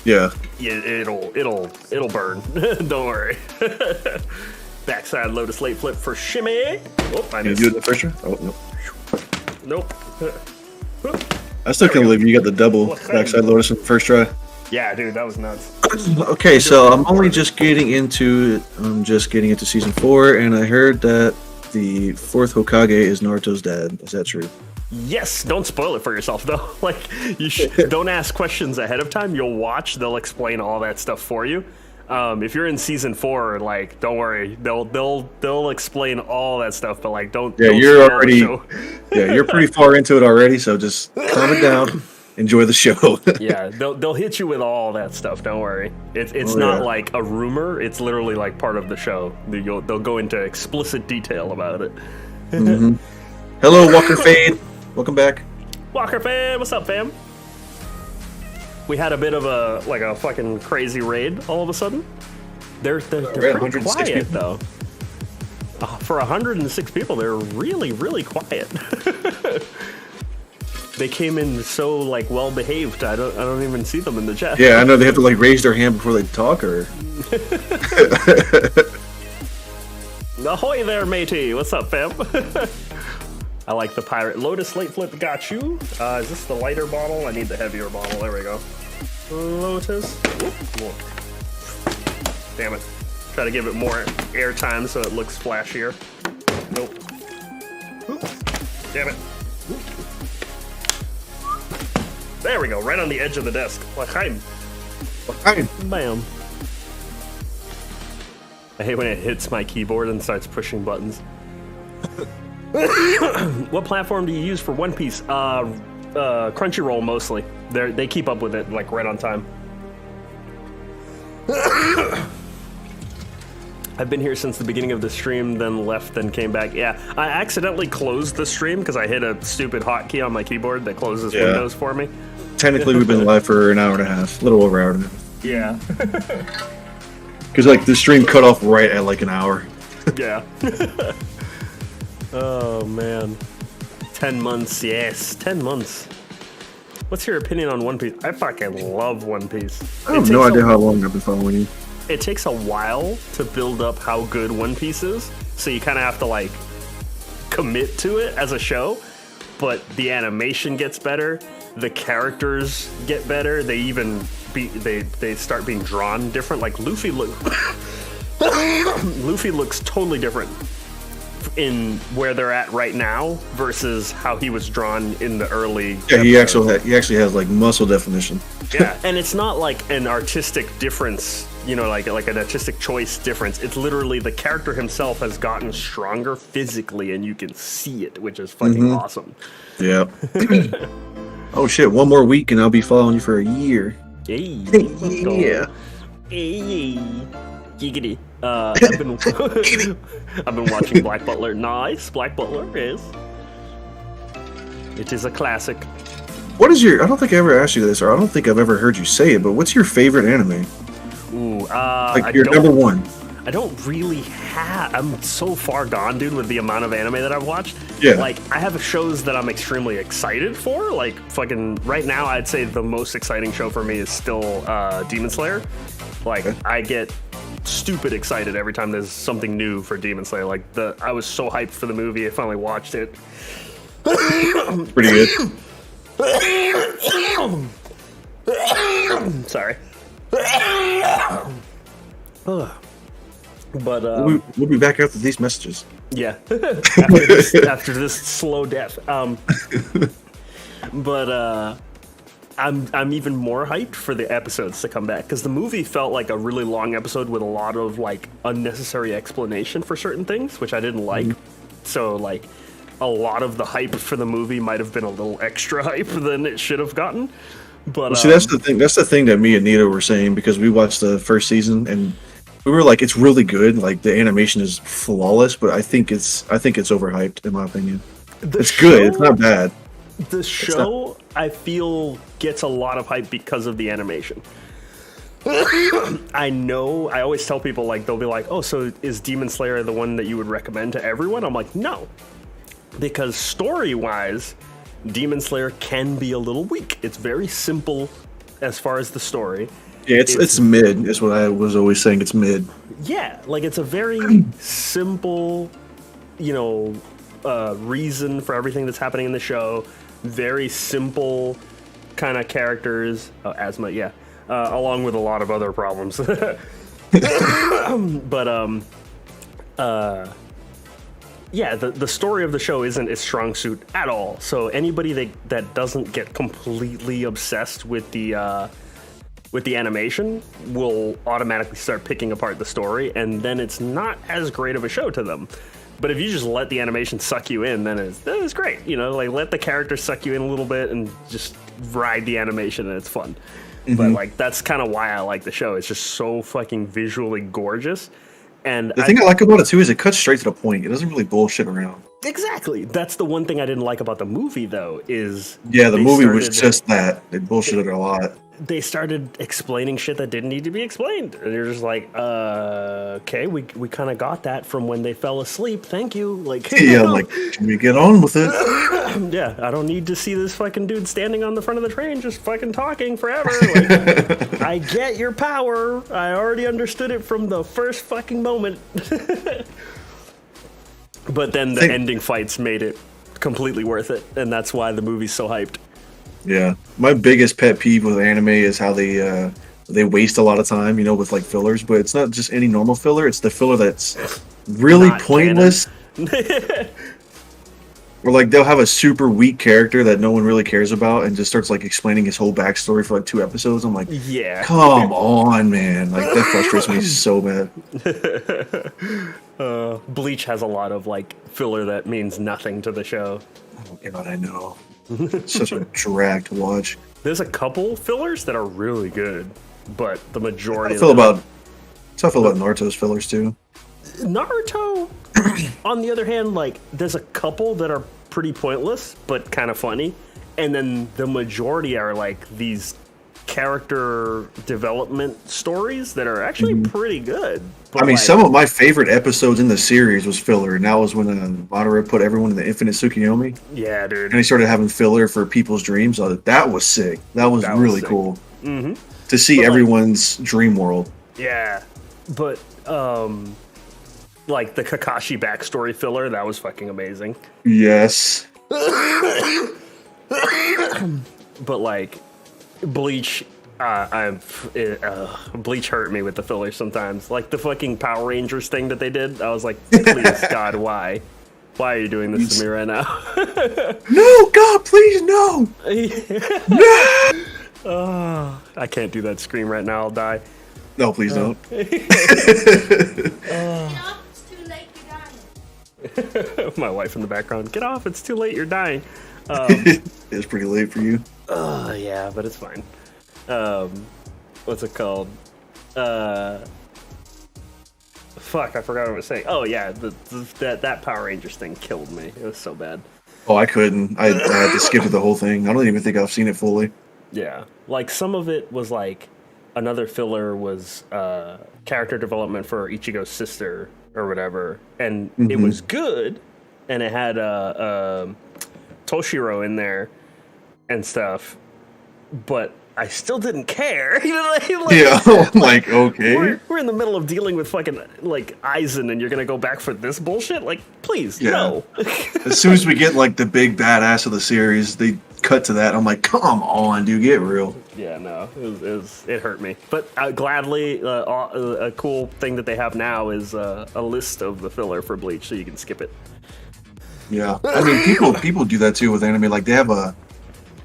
[SPEAKER 2] Yeah.
[SPEAKER 1] it'll burn. Don't worry. Backside lotus late flip for shimmy. Oh, I
[SPEAKER 2] Can you
[SPEAKER 1] missed.
[SPEAKER 2] do it the first try? Oh, no.
[SPEAKER 1] Nope.
[SPEAKER 2] I still can't believe you got the double backside lotus in the first try.
[SPEAKER 1] Yeah, dude, that was nuts.
[SPEAKER 2] Okay, so I'm just getting into season 4, and I heard that the 4th Hokage is Naruto's dad. Is that true?
[SPEAKER 1] Yes, don't spoil it for yourself though. Like you don't ask questions ahead of time. You'll watch; they'll explain all that stuff for you. If you're in season 4, like don't worry, they'll explain all that stuff. But like don't.
[SPEAKER 2] Yeah,
[SPEAKER 1] don't
[SPEAKER 2] you're
[SPEAKER 1] spoil the
[SPEAKER 2] already.
[SPEAKER 1] show.
[SPEAKER 2] Yeah, you're pretty far into it already. So just calm it down. Enjoy the show.
[SPEAKER 1] Yeah, they'll hit you with all that stuff. Don't worry. It's not like a rumor. It's literally like part of the show. They'll go into explicit detail about it.
[SPEAKER 2] Mm-hmm. Hello, Walker Fade. Welcome back.
[SPEAKER 1] Walker fam, what's up, fam? We had a bit of a fucking crazy raid all of a sudden. They're pretty quiet
[SPEAKER 2] people.
[SPEAKER 1] though. For 106 people, they're really really quiet. They came in so like well behaved. I don't even see them in the chat.
[SPEAKER 2] Yeah, I know they have to like raise their hand before they talk, or.
[SPEAKER 1] Ahoy there, matey. What's up, fam? I like the pirate. Lotus late flip got you. Is this the lighter bottle? I need the heavier bottle. There we go. Lotus. Whoop. Damn it. Try to give it more airtime so it looks flashier. Nope. Damn it. There we go. Right on the edge of the desk. L'chaim. Bam. I hate when it hits my keyboard and starts pushing buttons. What platform do you use for One Piece? Crunchyroll mostly. They keep up with it like right on time. I've been here since the beginning of the stream, then left, then came back. Yeah, I accidentally closed the stream because I hit a stupid hotkey on my keyboard that closes windows for me.
[SPEAKER 2] Technically, we've been live for an hour and a half, a little over an hour and a half.
[SPEAKER 1] Yeah.
[SPEAKER 2] Because like the stream cut off right at like an hour.
[SPEAKER 1] Yeah. Oh man. 10 months, yes, 10 months. What's your opinion on One Piece? I fucking love One Piece.
[SPEAKER 2] I have no idea how long I've been following you.
[SPEAKER 1] It takes a while to build up how good One Piece is, so you kind of have to like commit to it as a show. But the animation gets better, the characters get better. They even they start being drawn different. Like Luffy looks totally different in where they're at right now versus how he was drawn in the early.
[SPEAKER 2] Yeah, he actually has like muscle definition.
[SPEAKER 1] Yeah, and it's not like an artistic difference, you know, like an artistic choice difference. It's literally the character himself has gotten stronger physically, and you can see it, which is fucking awesome.
[SPEAKER 2] Yeah. Oh shit! One more week, and I'll be following you for a year.
[SPEAKER 1] Hey,
[SPEAKER 2] Yeah.
[SPEAKER 1] Hey, giggity. I've been watching Black Butler. Nice, Black Butler is. It is a classic.
[SPEAKER 2] What is your? I don't think I ever asked you this, or I don't think I've ever heard you say it. But what's your favorite anime?
[SPEAKER 1] Ooh,
[SPEAKER 2] Like your number one?
[SPEAKER 1] I don't really have. I'm so far gone, dude, with the amount of anime that I've watched.
[SPEAKER 2] Yeah.
[SPEAKER 1] Like, I have shows that I'm extremely excited for. Like, fucking, right now, I'd say the most exciting show for me is still Demon Slayer. Like,
[SPEAKER 2] Okay.
[SPEAKER 1] I get stupid excited every time there's something new for Demon Slayer. Like, I was so hyped for the movie. I finally watched it.
[SPEAKER 2] Pretty good.
[SPEAKER 1] Sorry. But
[SPEAKER 2] We'll be back after these messages.
[SPEAKER 1] yeah, after this slow death. But I'm even more hyped for the episodes to come back because the movie felt like a really long episode with a lot of like unnecessary explanation for certain things, which I didn't like. So like a lot of the hype for the movie might have been a little extra hype than it should have gotten. But
[SPEAKER 2] Well, see, that's the thing. That's the thing that me and Nita were saying because we watched the first season and we were like, it's really good. Like the animation is flawless, but I think it's overhyped in my opinion. It's good. It's not bad.
[SPEAKER 1] The show, I feel, gets a lot of hype because of the animation. I know, I always tell people, like, they'll be like, oh, so is Demon Slayer the one that you would recommend to everyone? I'm like, no. Because story-wise, Demon Slayer can be a little weak. It's very simple as far as the story.
[SPEAKER 2] Yeah, it's mid, is what I was always saying. It's mid.
[SPEAKER 1] Yeah, like, it's a very simple, reason for everything that's happening in the show. Very simple kind of characters. Oh, asthma, yeah. Along with a lot of other problems. But, yeah, the story of the show isn't its strong suit at all. So anybody that doesn't get completely obsessed with the animation will automatically start picking apart the story, and then it's not as great of a show to them. But if you just let the animation suck you in, then it's great. Like, let the characters suck you in a little bit and just ride the animation, and it's fun. Mm-hmm. But, like, that's kind of why I like the show. It's just so fucking visually gorgeous. And
[SPEAKER 2] the thing I like about it, too, is it cuts straight to the point. It doesn't really bullshit around.
[SPEAKER 1] Exactly. That's the one thing I didn't like about the movie, though, is...
[SPEAKER 2] Yeah, the movie was just that. They bullshitted a lot.
[SPEAKER 1] They started explaining shit that didn't need to be explained. And you're just like, okay, we kind of got that from when they fell asleep. Thank you. Like,
[SPEAKER 2] yeah, like, can we get on with it?
[SPEAKER 1] Yeah, I don't need to see this fucking dude standing on the front of the train just fucking talking forever. Like, I get your power. I already understood it from the first fucking moment. But then the ending fights made it completely worth it. And that's why the movie's so hyped.
[SPEAKER 2] Yeah, my biggest pet peeve with anime is how they waste a lot of time, with like fillers. But it's not just any normal filler; it's the filler that's really not pointless. Or like they'll have a super weak character that no one really cares about, and just starts like explaining his whole backstory for like 2 episodes. I'm like, yeah, come on, man! Like that frustrates me so
[SPEAKER 1] bad. Bleach has a lot of like filler that means nothing to the show.
[SPEAKER 2] Oh God, I know. It's such a drag to watch.
[SPEAKER 1] There's a couple fillers that are really good, but the majority.
[SPEAKER 2] That's how I feel about Naruto's fillers too.
[SPEAKER 1] Naruto, on the other hand, like there's a couple that are pretty pointless but kind of funny, and then the majority are like these character development stories that are actually pretty good.
[SPEAKER 2] I mean, some of my favorite episodes in the series was filler, and that was when Madara put everyone in the Infinite Tsukuyomi.
[SPEAKER 1] Yeah, dude.
[SPEAKER 2] And he started having filler for people's dreams. That was sick. That was really cool. Mm-hmm. To see everyone's dream world.
[SPEAKER 1] Yeah, but like the Kakashi backstory filler, that was fucking amazing.
[SPEAKER 2] Yes.
[SPEAKER 1] But like Bleach, Bleach hurt me with the filler sometimes. Like the fucking Power Rangers thing that they did. I was like, please, God, why? Why are you doing this to me right now?
[SPEAKER 2] No, God, please, no!
[SPEAKER 1] No! I can't do that scream right now. I'll die.
[SPEAKER 2] No, please don't.
[SPEAKER 3] It's too late, you're dying.
[SPEAKER 1] My wife in the background. Get off! It's too late. You're dying.
[SPEAKER 2] It's pretty late for you.
[SPEAKER 1] Yeah, but it's fine. What's it called? Fuck, I forgot what I was saying. Oh yeah, that Power Rangers thing killed me. It was so bad.
[SPEAKER 2] Oh, I couldn't. I had to skip the whole thing. I don't even think I've seen it fully.
[SPEAKER 1] Yeah, like some of it was like another filler was character development for Ichigo's sister or whatever, and it was good, and it had Toshiro in there and stuff, but I still didn't care. You know,
[SPEAKER 2] yeah, like okay,
[SPEAKER 1] we're in the middle of dealing with fucking like Aizen, and you're gonna go back for this bullshit? Like, please, no.
[SPEAKER 2] As soon as we get like the big badass of the series, they cut to that. I'm like, come on, dude, get real.
[SPEAKER 1] Yeah, no, it hurt me. But gladly, a cool thing that they have now is a list of the filler for Bleach, so you can skip it.
[SPEAKER 2] Yeah, I mean, people do that too with anime. Like they have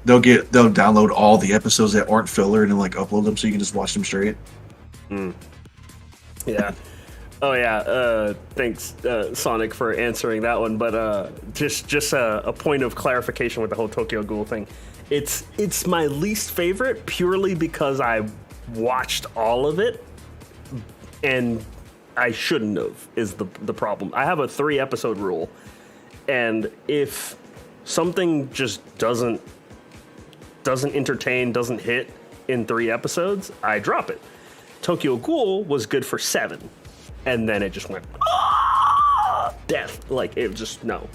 [SPEAKER 2] they'll download all the episodes that aren't filler and then like upload them so you can just watch them straight.
[SPEAKER 1] Yeah. Oh yeah. Thanks, Sonic, for answering that one. But just a point of clarification with the whole Tokyo Ghoul thing. It's my least favorite purely because I watched all of it and I shouldn't have is the problem. I have a 3-episode rule, and if something just doesn't entertain, doesn't hit in 3 episodes, I drop it. Tokyo Ghoul was good for 7, and then it just went death. Like it just no.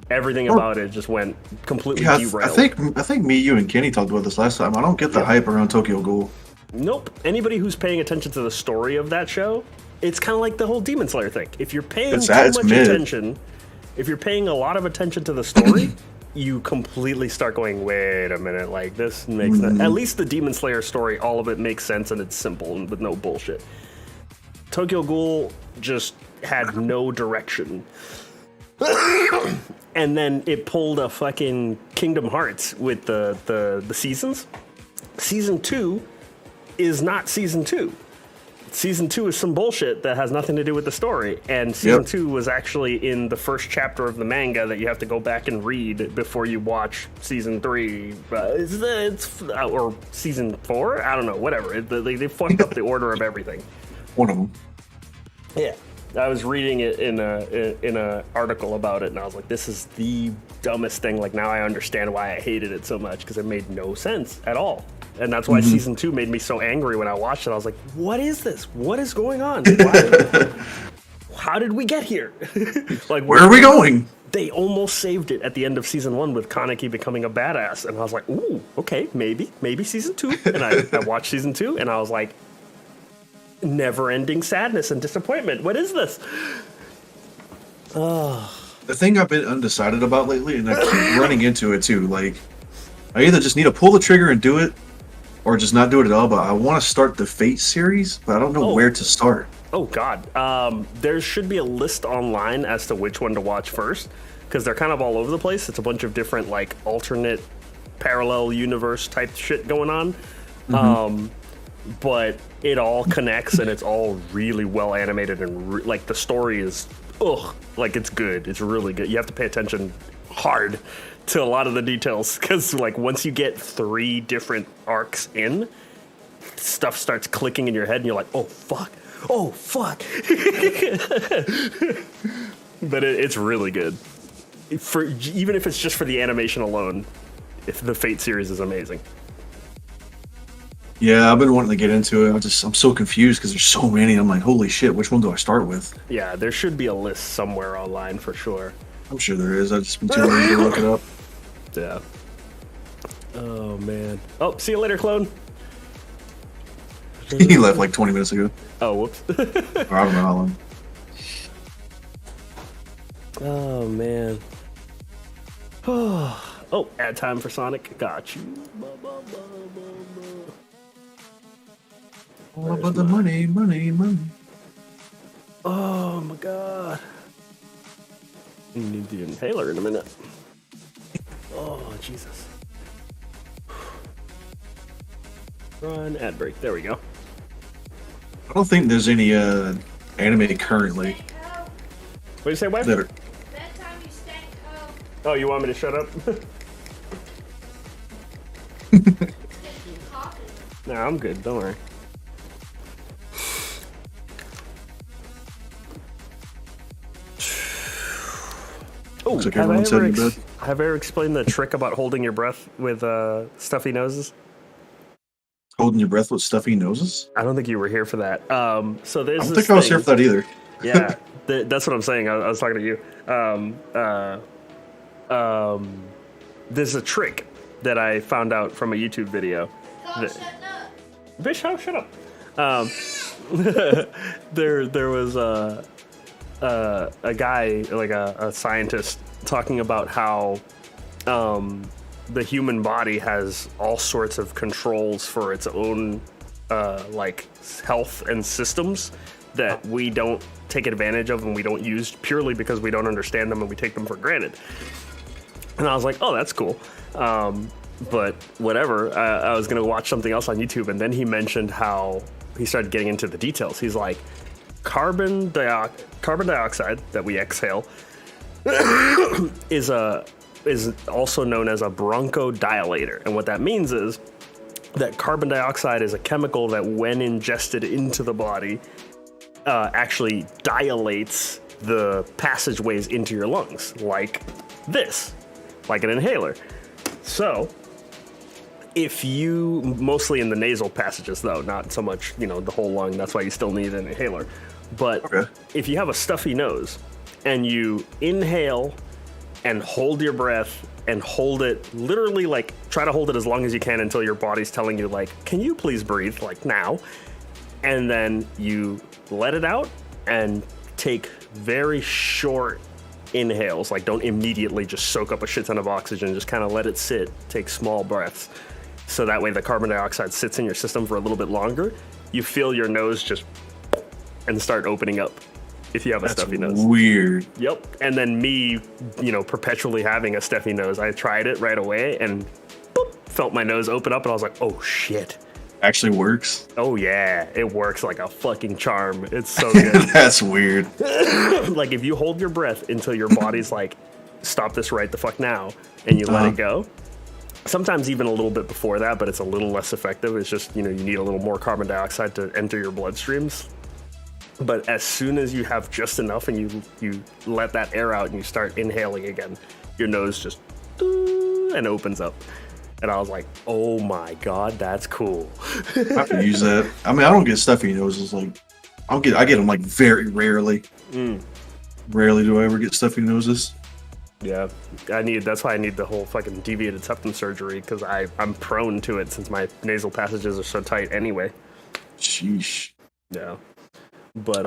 [SPEAKER 1] Everything about it just went completely derailed.
[SPEAKER 2] I think me, you, and Kenny talked about this last time. I don't get the hype around Tokyo Ghoul.
[SPEAKER 1] Nope. Anybody who's paying attention to the story of that show, it's kind of like the whole Demon Slayer thing. If you're paying too much attention, if you're paying a lot of attention to the story, you completely start going, wait a minute, like this makes sense. At least the Demon Slayer story, all of it makes sense and it's simple and with no bullshit. Tokyo Ghoul just had no direction. And then it pulled a fucking Kingdom Hearts with the seasons. Season 2 is not season 2. Season 2 is some bullshit that has nothing to do with the story. And season 2 was actually in the first chapter of the manga that you have to go back and read before you watch season 3. Or season 4? I don't know, whatever. They fucked up the order of everything.
[SPEAKER 2] One of them.
[SPEAKER 1] Yeah. I was reading it in a article about it, and I was like, this is the dumbest thing. Like, now I understand why I hated it so much, because it made no sense at all. And that's why season 2 made me so angry when I watched it. I was like, what is this? What is going on? How did we get here? Like,
[SPEAKER 2] where are we going?
[SPEAKER 1] They almost saved it at the end of season 1 with Kaneki becoming a badass. And I was like, ooh, okay, maybe season 2. And I watched season 2, and I was like, never-ending sadness and disappointment. What is this?
[SPEAKER 2] The thing I've been undecided about lately, and I keep running into it too, like, I either just need to pull the trigger and do it, or just not do it at all, but I want to start the Fate series, but I don't know where to start.
[SPEAKER 1] Oh, God. There should be a list online as to which one to watch first, because they're kind of all over the place. It's a bunch of different, like, alternate parallel universe type shit going on. But it all connects, and it's all really well animated, and like the story is, like it's good. It's really good. You have to pay attention hard to a lot of the details, because like once you get 3 different arcs in, stuff starts clicking in your head, and you're like, oh fuck. But it's really good. Even if it's just for the animation alone, if the Fate series is amazing.
[SPEAKER 2] Yeah, I've been wanting to get into it. I'm so confused because there's so many. I'm like, holy shit, which one do I start with?
[SPEAKER 1] Yeah, there should be a list somewhere online for sure.
[SPEAKER 2] I'm sure there is. I've just been too lazy to look it up.
[SPEAKER 1] Yeah. Oh, man. Oh, see you later, clone.
[SPEAKER 2] He left like 20 minutes ago.
[SPEAKER 1] Oh, whoops.
[SPEAKER 2] Or I don't know how long.
[SPEAKER 1] Oh, man. Oh, ad time for Sonic. Got you.
[SPEAKER 2] All about the money.
[SPEAKER 1] Oh my god. You need the inhaler in a minute. Oh, Jesus. Run ad break. There we go.
[SPEAKER 2] I don't think there's any anime currently.
[SPEAKER 1] What do you say, wife?
[SPEAKER 2] That are...
[SPEAKER 3] That time you stank hoe.
[SPEAKER 1] Oh, you want me to shut up? Nah, I'm good. Don't worry. Oh,
[SPEAKER 2] Looks like everyone's heading to bed.
[SPEAKER 1] Have I ever explained the trick about holding your breath with stuffy noses?
[SPEAKER 2] Holding your breath with stuffy noses?
[SPEAKER 1] I don't think you were here for that. So there's
[SPEAKER 2] I don't think I was here for that either.
[SPEAKER 1] Yeah, that's what I'm saying. I was talking to you. There's a trick that I found out from a YouTube video.
[SPEAKER 3] Oh, shut up.
[SPEAKER 1] Bitch, shut up. There was a guy, like a scientist, talking about how the human body has all sorts of controls for its own like health and systems that we don't take advantage of and we don't use purely because we don't understand them and we take them for granted. And I was like, oh, that's cool. But whatever, I was going to watch something else on YouTube, and then he mentioned how he started getting into the details. He's like, carbon dioxide that we exhale is also known as a bronchodilator. And what that means is that carbon dioxide is a chemical that, when ingested into the body, actually dilates the passageways into your lungs, like this. like an inhaler. So, if you, mostly in the nasal passages though, not so much, the whole lung, that's why you still need an inhaler. But if you have a stuffy nose and you inhale and hold your breath and hold it, literally like try to hold it as long as you can until your body's telling you like, can you please breathe like now? And then you let it out and take very short inhales. Like don't immediately just soak up a shit ton of oxygen, just kind of let it sit, take small breaths. So that way the carbon dioxide sits in your system for a little bit longer. You feel your nose just and start opening up if you have a stuffy nose.
[SPEAKER 2] Weird.
[SPEAKER 1] Yep. And then me, perpetually having a stuffy nose, I tried it right away and boop, felt my nose open up and I was like, oh shit.
[SPEAKER 2] Actually works.
[SPEAKER 1] Oh yeah, it works like a fucking charm. It's so good.
[SPEAKER 2] That's weird.
[SPEAKER 1] Like if you hold your breath until your body's like, stop this right the fuck now, and you let it go. Sometimes even a little bit before that, but it's a little less effective. It's just, you need a little more carbon dioxide to enter your bloodstreams. But as soon as you have just enough and you let that air out and you start inhaling again, your nose just and opens up. And I was like, oh my God, that's cool.
[SPEAKER 2] I have to use that. I mean, I don't get stuffy noses. Like, I get them like very rarely. Rarely do I ever get stuffy noses.
[SPEAKER 1] Yeah, that's why I need the whole fucking deviated septum surgery, because I'm prone to it since my nasal passages are so tight anyway.
[SPEAKER 2] Sheesh.
[SPEAKER 1] Yeah. But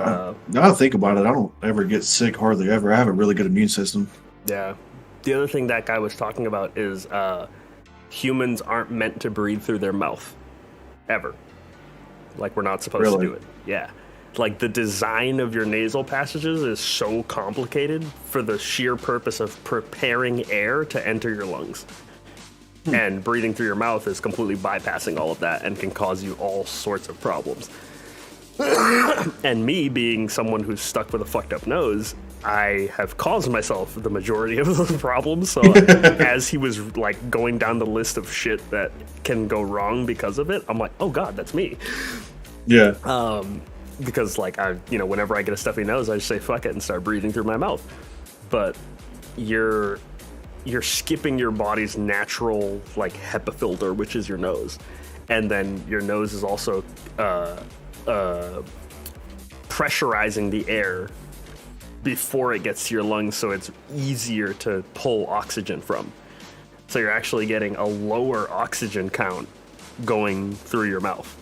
[SPEAKER 2] now I think about it, I don't ever get sick hardly ever. I have a really good immune system.
[SPEAKER 1] Yeah. The other thing that guy was talking about is humans aren't meant to breathe through their mouth ever. Like we're not supposed to do it. Yeah. Like the design of your nasal passages is so complicated for the sheer purpose of preparing air to enter your lungs. And breathing through your mouth is completely bypassing all of that and can cause you all sorts of problems. And me being someone who's stuck with a fucked up nose, I have caused myself the majority of the problems. So as he was like going down the list of shit that can go wrong because of it, I'm like, oh God, that's me.
[SPEAKER 2] Yeah.
[SPEAKER 1] Because like whenever I get a stuffy nose, I just say fuck it and start breathing through my mouth. But you're skipping your body's natural like HEPA filter, which is your nose, and then your nose is also pressurizing the air before it gets to your lungs, so it's easier to pull oxygen from. So you're actually getting a lower oxygen count going through your mouth.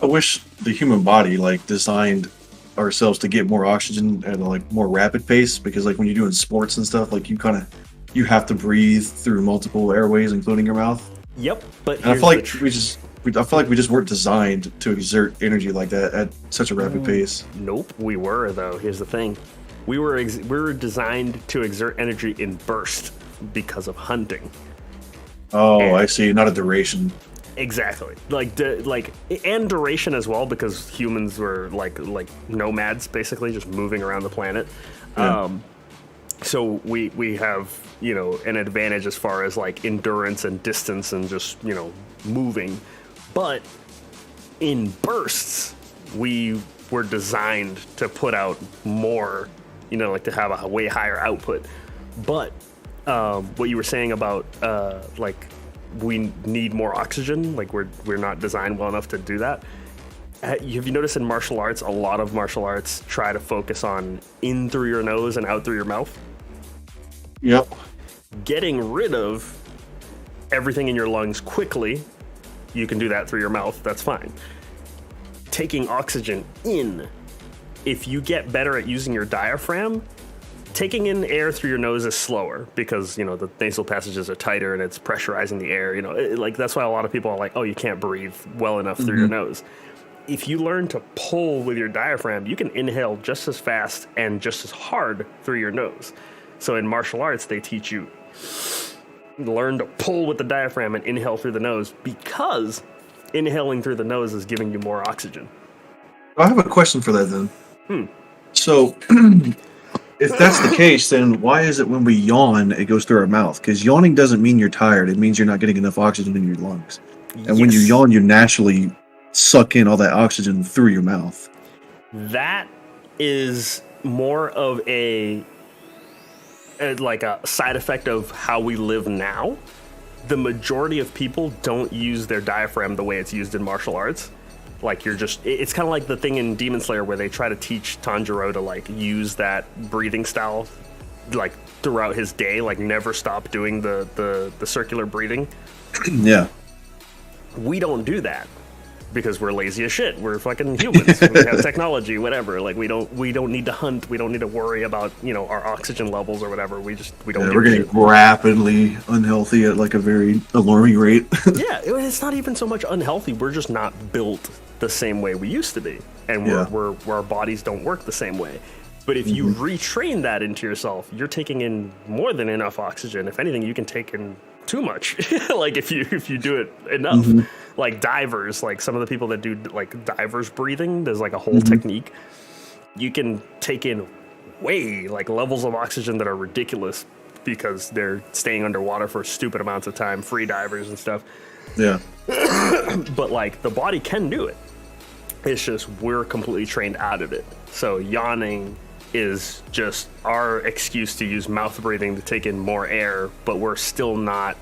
[SPEAKER 2] I wish the human body like designed ourselves to get more oxygen at a like more rapid pace, because like when you're doing sports and stuff, like you have to breathe through multiple airways, including your mouth.
[SPEAKER 1] Yep, but
[SPEAKER 2] and I feel like we just weren't designed to exert energy like that at such a rapid pace.
[SPEAKER 1] Nope, we were though. Here's the thing: we were designed to exert energy in burst because of hunting.
[SPEAKER 2] Oh, and I see. Not a duration.
[SPEAKER 1] Exactly. And duration as well, because humans were like nomads, basically just moving around the planet.
[SPEAKER 2] Yeah.
[SPEAKER 1] So we have, an advantage as far as like endurance and distance and just, moving. But in bursts, we were designed to put out more, like to have a way higher output. But what you were saying about we need more oxygen, like we're not designed well enough to do that. Have you noticed in martial arts, a lot of martial arts try to focus on in through your nose and out through your mouth?
[SPEAKER 2] Yep.
[SPEAKER 1] Getting rid of everything in your lungs quickly, you can do that through your mouth, that's fine. Taking oxygen in, if you get better at using your diaphragm, taking in air through your nose is slower because, the nasal passages are tighter and it's pressurizing the air. That's why a lot of people are like, oh, you can't breathe well enough through your nose. If you learn to pull with your diaphragm, you can inhale just as fast and just as hard through your nose. So in martial arts, they teach you learn to pull with the diaphragm and inhale through the nose, because inhaling through the nose is giving you more oxygen.
[SPEAKER 2] I have a question for that then. So if that's the case, then why is it when we yawn, it goes through our mouth? Because yawning doesn't mean you're tired. It means you're not getting enough oxygen in your lungs. And when you yawn, you naturally suck in all that oxygen through your mouth.
[SPEAKER 1] That is more of a like a side effect of how we live now, the majority of people don't use their diaphragm the way it's used in martial arts. Like it's kind of like the thing in Demon Slayer where they try to teach Tanjiro to like use that breathing style like throughout his day, like never stop doing the circular breathing.
[SPEAKER 2] Yeah.
[SPEAKER 1] We don't do that because we're lazy as shit. We're fucking humans. We have technology, whatever. Like we don't need to hunt. We don't need to worry about, you know, our oxygen levels or whatever. We don't.
[SPEAKER 2] We're getting rapidly unhealthy at like a very alarming rate.
[SPEAKER 1] Yeah, it's not even so much unhealthy. We're just not built the same way we used to be, and our bodies don't work the same way. But if you retrain that into yourself, you're taking in more than enough oxygen. If anything, you can take in too much. Like if you do it enough. Like divers, like some of the people that do like divers breathing, there's like a whole technique. You can take in way like levels of oxygen that are ridiculous because they're staying underwater for stupid amounts of time, free divers and stuff.
[SPEAKER 2] Yeah.
[SPEAKER 1] But like the body can do it. It's just we're completely trained out of it. So yawning is just our excuse to use mouth breathing to take in more air, but we're still not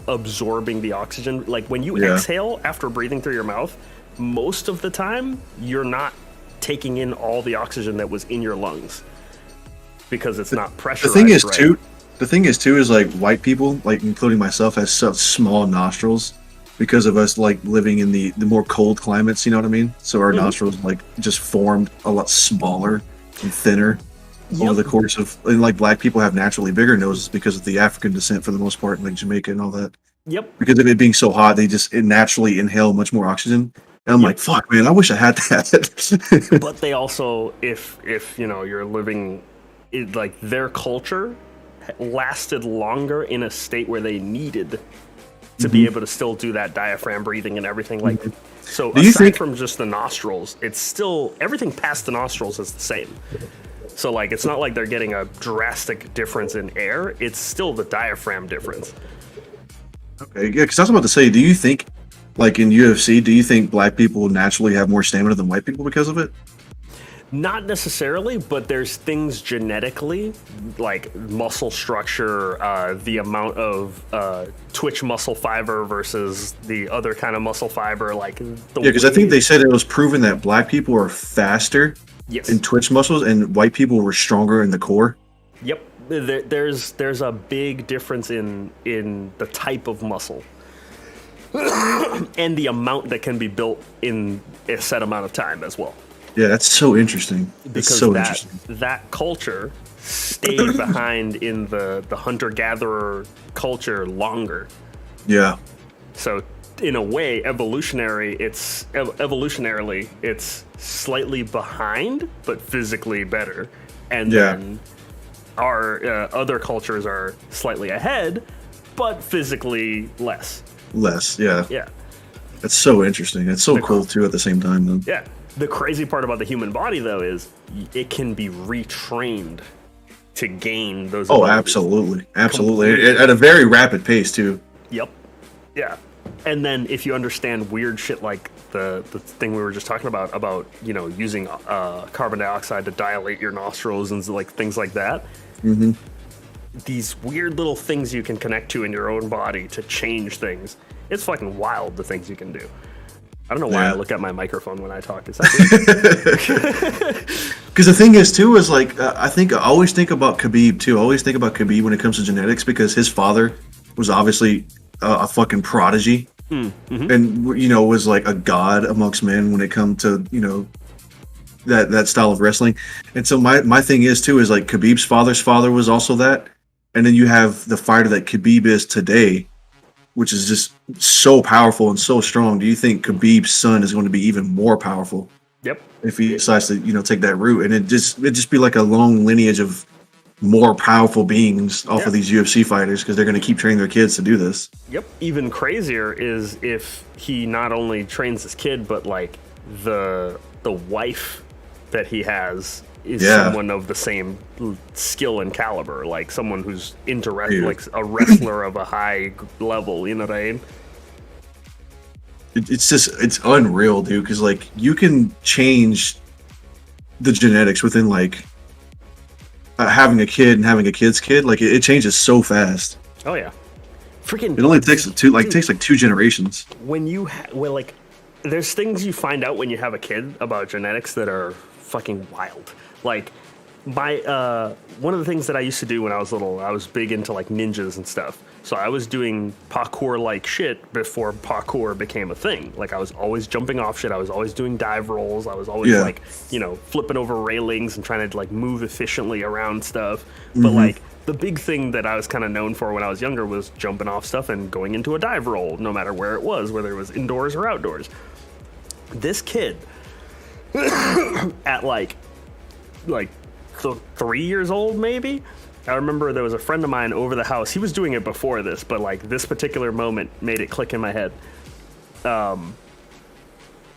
[SPEAKER 1] absorbing the oxygen. Like when you exhale after breathing through your mouth, most of the time you're not taking in all the oxygen that was in your lungs because it's not pressurized.
[SPEAKER 2] The thing is too is like white people, like including myself, has such small nostrils because of us like living in the more cold climates, you know what I mean? So our nostrils like just formed a lot smaller and thinner over the course of, and like black people have naturally bigger noses because of the African descent for the most part, like Jamaica and all that. Yep. Because of it being so hot, they just naturally inhale much more oxygen. And I'm like, fuck, man, I wish I had that.
[SPEAKER 1] But they also, if you know, you're living, like their culture lasted longer in a state where they needed to be able to still do that diaphragm breathing and everything like that. So aside from just the nostrils, it's still, everything past the nostrils is the same. So like, it's not like they're getting a drastic difference in air. It's still the diaphragm difference.
[SPEAKER 2] Okay, yeah, because I was about to say, do you think, like in UFC, do you think black people naturally have more stamina than white people because of it?
[SPEAKER 1] Not necessarily, but there's things genetically, like muscle structure, the amount of twitch muscle fiber versus the other kind of muscle fiber. Like
[SPEAKER 2] because I think they said it was proven that black people are faster in twitch muscles and white people were stronger in the core.
[SPEAKER 1] Yep, there's a big difference in the type of muscle and the amount that can be built in a set amount of time as well.
[SPEAKER 2] Yeah, that's so interesting.
[SPEAKER 1] Because that culture stayed behind in the hunter-gatherer culture longer.
[SPEAKER 2] Yeah.
[SPEAKER 1] So in a way, evolutionarily, it's slightly behind, but physically better. And then our other cultures are slightly ahead, but physically less.
[SPEAKER 2] Yeah. That's so interesting. It's so cool too at the same time, though.
[SPEAKER 1] Yeah. The crazy part about the human body, though, is it can be retrained to gain those abilities.
[SPEAKER 2] Absolutely. At a very rapid pace, too.
[SPEAKER 1] Yep. Yeah. And then if you understand weird shit like the thing we were just talking about, you know, using carbon dioxide to dilate your nostrils and like things like that. Mm-hmm. These weird little things you can connect to in your own body to change things. It's fucking wild, the things you can do. I don't know why I look at my microphone when I talk. Is that
[SPEAKER 2] because the thing is too is like I always think about Khabib too. I always think about Khabib when it comes to genetics because his father was obviously a fucking prodigy, and you know was like a god amongst men when it comes to you know that style of wrestling. And so my thing is too is like Khabib's father's father was also that, and then you have the fighter that Khabib is today, which is just so powerful and so strong. Do you think Khabib's son is going to be even more powerful?
[SPEAKER 1] Yep.
[SPEAKER 2] If he decides to, you know, take that route, and it just be like a long lineage of more powerful beings off of these UFC fighters because they're going to keep training their kids to do this.
[SPEAKER 1] Yep. Even crazier is if he not only trains his kid, but like the wife that he has is someone of the same skill and caliber, like someone who's like a wrestler of a high level, you know what I mean?
[SPEAKER 2] It's unreal, dude, because like you can change the genetics within like having a kid and having a kid's kid, like it changes so fast.
[SPEAKER 1] Oh yeah, freaking.
[SPEAKER 2] It only takes takes like 2 generations.
[SPEAKER 1] When you like, there's things you find out when you have a kid about genetics that are fucking wild. Like, one of the things that I used to do when I was little, I was big into like ninjas and stuff. So I was doing parkour like shit before parkour became a thing. Like I was always jumping off shit. I was always doing dive rolls. I was always like, flipping over railings and trying to like move efficiently around stuff. But like the big thing that I was kind of known for when I was younger was jumping off stuff and going into a dive roll, no matter where it was, whether it was indoors or outdoors. This kid at like 3 years old, maybe. I remember there was a friend of mine over the house. He was doing it before this, but like this particular moment made it click in my head.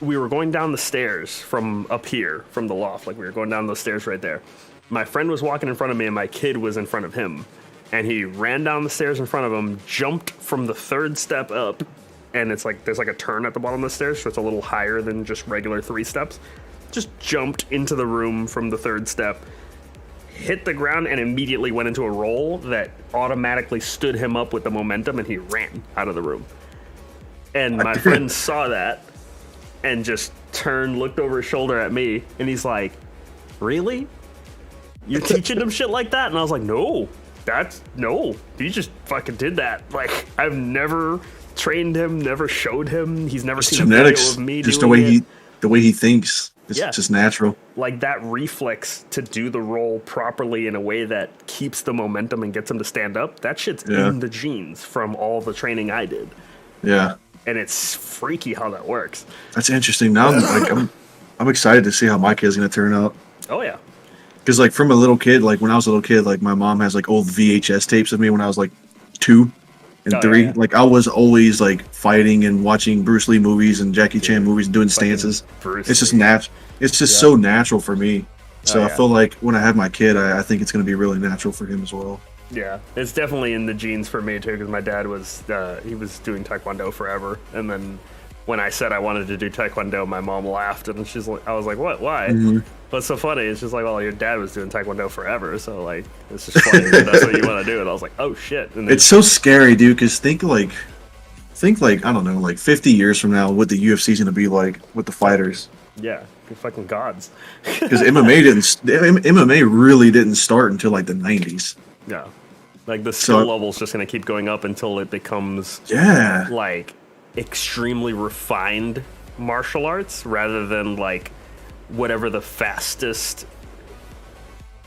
[SPEAKER 1] We were going down the stairs from up here, from the loft. Like we were going down those stairs right there. My friend was walking in front of me and my kid was in front of him. And he ran down the stairs in front of him, jumped from the 3rd step up. And it's like, there's like a turn at the bottom of the stairs, so it's a little higher than just regular 3 steps. Just jumped into the room from the 3rd step, hit the ground, and immediately went into a roll that automatically stood him up with the momentum, and he ran out of the room. And my friend saw that and just turned, looked over his shoulder at me, and he's like, "Really? You're teaching him shit like that?" And I was like, "No, he just fucking did that. Like, I've never trained him, never showed him. He's never seen
[SPEAKER 2] genetics,
[SPEAKER 1] a video of me
[SPEAKER 2] just
[SPEAKER 1] doing
[SPEAKER 2] the way he thinks. It's just natural.
[SPEAKER 1] Like that reflex to do the roll properly in a way that keeps the momentum and gets him to stand up. That shit's in the genes from all the training I did.
[SPEAKER 2] Yeah.
[SPEAKER 1] And it's freaky how that works.
[SPEAKER 2] That's interesting. Now I'm excited to see how my kid's gonna turn out.
[SPEAKER 1] Oh yeah.
[SPEAKER 2] Because like from a little kid, like when I was a little kid, like my mom has like old VHS tapes of me when I was like 2 and 3.
[SPEAKER 1] Yeah.
[SPEAKER 2] Like I was always like fighting and watching Bruce Lee movies and Jackie Chan movies and doing stances. It's just It's just so natural for me. So I feel like when I have my kid, I think it's going to be really natural for him as well.
[SPEAKER 1] Yeah, it's definitely in the genes for me too. Because my dad was he was doing Taekwondo forever, and then when I said I wanted to do Taekwondo, my mom laughed, and she's like, I was like, "What? Why?" What's so funny? It's just like, well, your dad was doing Taekwondo forever, so like, it's just funny that that's what you want to do. And I was like, oh shit. And
[SPEAKER 2] it's so scary, dude, because think like, I don't know, like 50 years from now, what the UFC is going to be like with the fighters.
[SPEAKER 1] Yeah, you're fucking gods.
[SPEAKER 2] Because MMA really didn't start until like the 90s.
[SPEAKER 1] Yeah. Like the skill level's just going to keep going up until it becomes like extremely refined martial arts rather than like whatever the fastest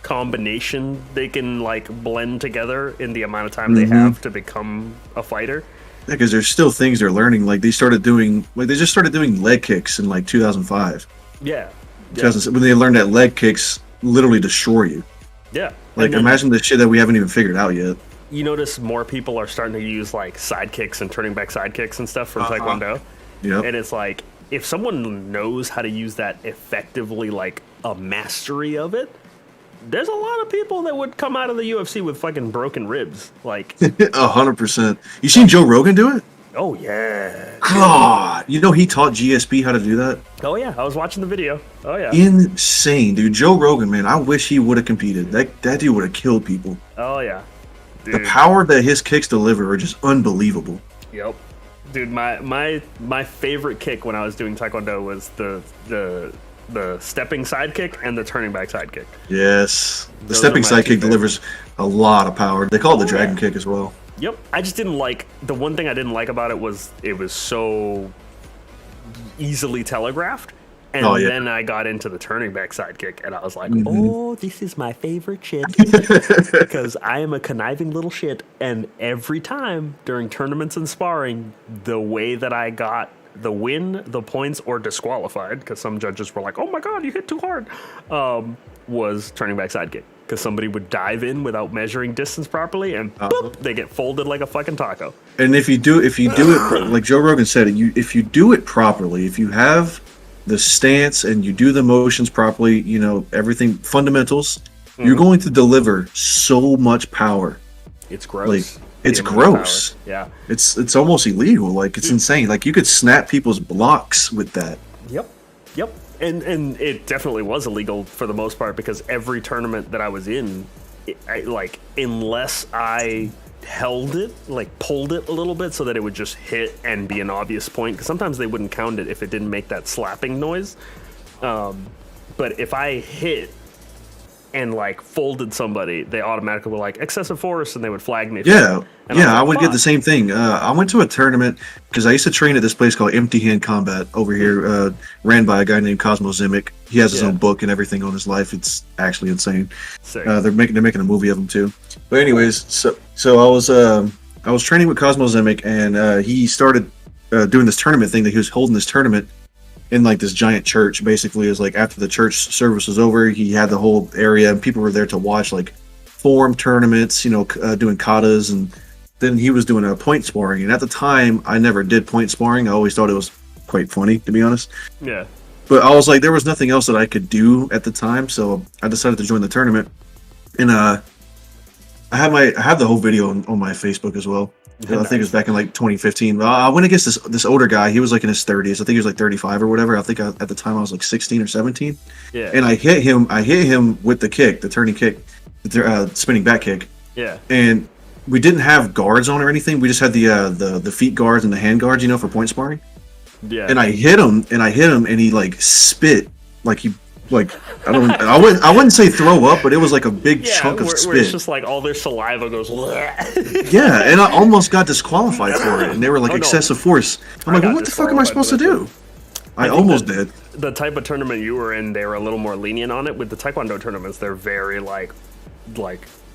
[SPEAKER 1] combination they can like blend together in the amount of time they have to become a fighter.
[SPEAKER 2] Yeah, because there's still things they're learning. Like they just started doing leg kicks in like 2005.
[SPEAKER 1] Yeah.
[SPEAKER 2] When they learned that leg kicks literally destroy you.
[SPEAKER 1] Yeah.
[SPEAKER 2] Like imagine the shit that we haven't even figured out yet.
[SPEAKER 1] You notice more people are starting to use like side kicks and turning back side kicks and stuff from Taekwondo.
[SPEAKER 2] Yep.
[SPEAKER 1] And it's like, if someone knows how to use that effectively, like a mastery of it, there's a lot of people that would come out of the UFC with fucking broken ribs. Like
[SPEAKER 2] 100%. You seen Joe Rogan do it?
[SPEAKER 1] Oh yeah.
[SPEAKER 2] God, you know he taught GSP how to do that?
[SPEAKER 1] Oh yeah, I was watching the video. Oh yeah.
[SPEAKER 2] Insane, dude. Joe Rogan, man, I wish he would have competed. That dude would have killed people.
[SPEAKER 1] Oh yeah. Dude.
[SPEAKER 2] The power that his kicks deliver are just unbelievable.
[SPEAKER 1] Yep. Dude, my favorite kick when I was doing Taekwondo was the stepping side kick and the turning back side kick.
[SPEAKER 2] Yes. The stepping side kick delivers a lot of power. They call it the dragon kick as well.
[SPEAKER 1] Yep. I just didn't like, the one thing I didn't like about it was so easily telegraphed. And then I got into the turning back side kick, and I was like, oh, this is my favorite shit. Because I am a conniving little shit. And every time during tournaments and sparring, the way that I got the win, the points, or disqualified, because some judges were like, oh my God, you hit too hard, was turning back side kick. Because somebody would dive in without measuring distance properly, and boop, they get folded like a fucking taco.
[SPEAKER 2] And if you do it, like Joe Rogan said, if you do it properly, if you have the stance and you do the motions properly, you know, everything, fundamentals, you're going to deliver so much power.
[SPEAKER 1] It's gross.
[SPEAKER 2] Like, it's gross.
[SPEAKER 1] Yeah.
[SPEAKER 2] It's almost illegal. Like, it's insane. Like, you could snap people's blocks with that.
[SPEAKER 1] Yep. And it definitely was illegal for the most part, because every tournament that I was in, like unless I held it, like pulled it a little bit so that it would just hit and be an obvious point. Because sometimes they wouldn't count it if it didn't make that slapping noise. But if I hit and like folded somebody, they automatically were like excessive force, and they would flag me.
[SPEAKER 2] Yeah,
[SPEAKER 1] yeah,
[SPEAKER 2] I would get the same thing. I went to a tournament because I used to train at this place called Empty Hand Combat over here, ran by a guy named Cosmo Zimic. He has his own book and everything on his life. It's actually insane. They're making a movie of him too. But anyways, so I was training with Cosmo Zimic, and he started doing this tournament thing that he was holding this tournament in like this giant church. Basically, is like after the church service was over, he had the whole area and people were there to watch like form tournaments, doing katas, and then he was doing a point sparring. And at the time, I never did point sparring. I always thought it was quite funny, to be honest.
[SPEAKER 1] Yeah.
[SPEAKER 2] But I was like, there was nothing else that I could do at the time, so I decided to join the tournament. And I have the whole video on my Facebook as well. I think it was back in like 2015. I went against this older guy. He was like in his 30s. I think he was like 35 or whatever. I think at the time I was like 16 or 17.
[SPEAKER 1] Yeah.
[SPEAKER 2] And I hit him with the kick, the turning kick, the spinning back kick.
[SPEAKER 1] Yeah.
[SPEAKER 2] And we didn't have guards on or anything. We just had the feet guards and the hand guards, for point sparring.
[SPEAKER 1] Yeah.
[SPEAKER 2] And I hit him, and he like spit, I wouldn't say throw up, but it was like a big chunk of spit.
[SPEAKER 1] Where it's just like all their saliva goes.
[SPEAKER 2] Yeah, and I almost got disqualified for it, and they were like excessive force. I'm like, well, what the fuck am I supposed to do? I almost did.
[SPEAKER 1] The type of tournament you were in, they were a little more lenient on it. With the Taekwondo tournaments, they're very like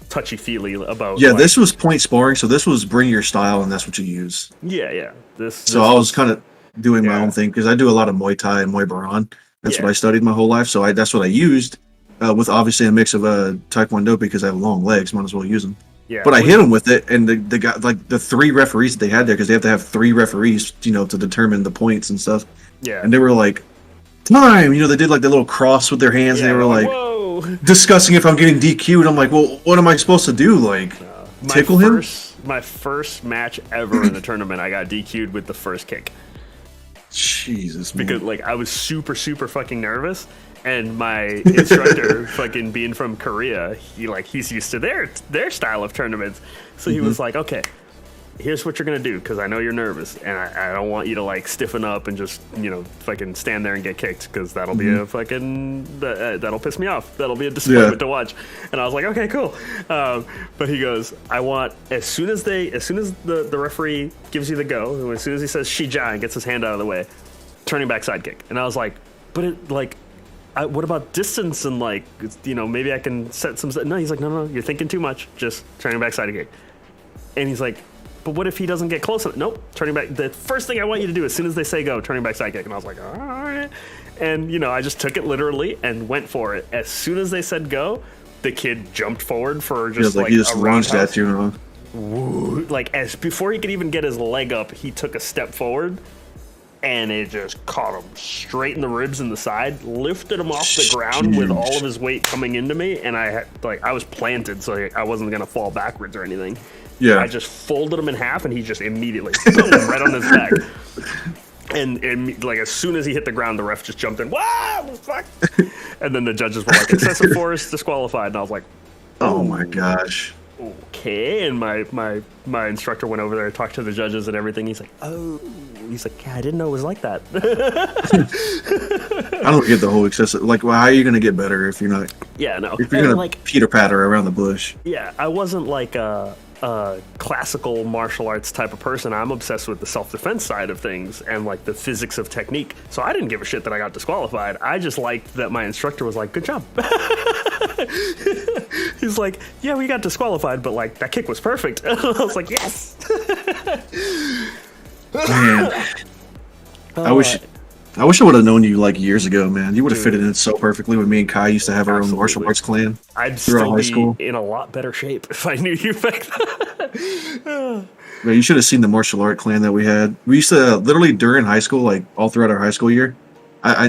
[SPEAKER 1] touchy-feely about.
[SPEAKER 2] Yeah, this was point sparring, so this was bring your style, and that's what you use.
[SPEAKER 1] Yeah.
[SPEAKER 2] So I was kind of doing my own thing because I do a lot of Muay Thai and Muay Baran. That's what I studied my whole life, so that's what I used, with obviously a mix of Taekwondo because I have long legs, might as well use them.
[SPEAKER 1] Yeah,
[SPEAKER 2] but I hit him with it, and the guy, like the 3 referees that they had there, because they have to have 3 referees, to determine the points and stuff.
[SPEAKER 1] Yeah,
[SPEAKER 2] and they were like, time, they did like the little cross with their hands, and they were like,
[SPEAKER 1] whoa,
[SPEAKER 2] discussing if I'm getting DQ'd. I'm like, well, what am I supposed to do? Like, tickle him?
[SPEAKER 1] My first match ever in the tournament, I got DQ'd with the first kick.
[SPEAKER 2] Jesus, man.
[SPEAKER 1] Because like I was super fucking nervous, and my instructor fucking being from Korea, he's used to their style of tournaments, so he was like, okay, here's what you're gonna do, because I know you're nervous, and I don't want you to like stiffen up and just fucking stand there and get kicked, because that'll be a fucking that'll piss me off. That'll be a disappointment to watch. And I was like, okay, cool. But he goes, I want as soon as the referee gives you the go, as soon as he says Shija and gets his hand out of the way, turning back side kick. And I was like, but it like. What about distance and like maybe I can set some. No, he's like, no, you're thinking too much. Just turning back side kick. And he's like, but what if he doesn't get close enough? Nope, turning back. The first thing I want you to do as soon as they say go, turning back side kick. And I was like, all right. And, I just took it literally and went for it. As soon as they said go, the kid jumped forward for just
[SPEAKER 2] he just lunged at you.
[SPEAKER 1] Like, before he could even get his leg up, he took a step forward. And it just caught him straight in the ribs and the side, lifted him off the ground with all of his weight coming into me. And I was planted, so I wasn't going to fall backwards or anything.
[SPEAKER 2] Yeah.
[SPEAKER 1] I just folded him in half, and he just immediately boom, right on his back. And like as soon as he hit the ground, the ref just jumped in. Wow, fuck! And then the judges were like, excessive force, disqualified. And I was like,
[SPEAKER 2] oh my gosh.
[SPEAKER 1] Okay. And my instructor went over there and talked to the judges and everything. He's like, oh. He's like, yeah, I didn't know it was like that.
[SPEAKER 2] I don't get the whole excessive. Like, well, how are you going to get better if you're not?
[SPEAKER 1] Yeah, no.
[SPEAKER 2] If you're going to Peter patter around the bush.
[SPEAKER 1] Yeah, I wasn't like a classical martial arts type of person. I'm obsessed with the self-defense side of things and like the physics of technique. So I didn't give a shit that I got disqualified. I just liked that my instructor was like, good job. He's like, yeah, we got disqualified, but like that kick was perfect. I was like, yes.
[SPEAKER 2] Man, I wish I would have known you like years ago, man. You would have fitted in so perfectly when me and Kai used to have our own martial arts clan.
[SPEAKER 1] I'd still be in a lot better shape if I knew you back then.
[SPEAKER 2] Man, you should have seen the martial art clan that we had. We used to literally during high school, like all throughout our high school year,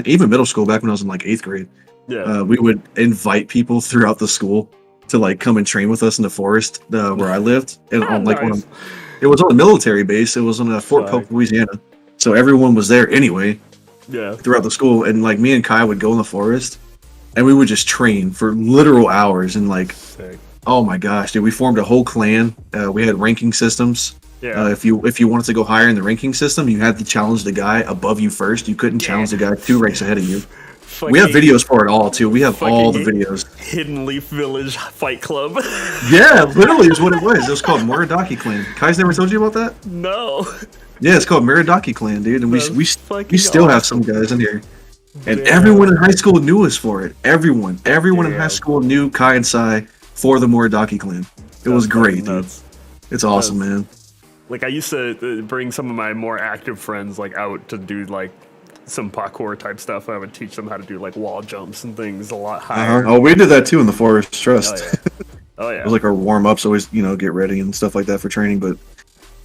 [SPEAKER 2] even middle school, back when I was in like 8th grade.
[SPEAKER 1] Yeah,
[SPEAKER 2] we would invite people throughout the school to like come and train with us in the forest where I lived, and on like nice. It was on a military base. It was on Fort Polk, Louisiana. So everyone was there anyway.
[SPEAKER 1] Yeah.
[SPEAKER 2] Throughout the school, and like me and Kai would go in the forest, and we would just train for literal hours. And like, Oh my gosh, dude! We formed a whole clan. We had ranking systems.
[SPEAKER 1] Yeah.
[SPEAKER 2] If you wanted to go higher in the ranking system, you had to challenge the guy above you first. You couldn't challenge the guy 2 ranks ahead of you. We have videos for it all too. We have all the videos.
[SPEAKER 1] Hidden Leaf Village Fight Club.
[SPEAKER 2] Yeah, literally is what it was. It was called Muradaki Clan. Kai's never told you about that?
[SPEAKER 1] No.
[SPEAKER 2] Yeah, it's called Muradaki Clan, dude. And we still have some guys in here. And
[SPEAKER 1] Damn.
[SPEAKER 2] everyone in high school knew us for it. Everyone in high school knew Kai and Sai for the Muradaki Clan. It was great, dude. It's awesome, man.
[SPEAKER 1] Like, I used to bring some of my more active friends, like, out to do, like, some parkour type stuff. I would teach them how to do, like, wall jumps and things a lot higher.
[SPEAKER 2] Oh, we did that, too, in the Forest Trust.
[SPEAKER 1] Oh, yeah.
[SPEAKER 2] It was like our warm-ups, always, get ready and stuff like that for training. But,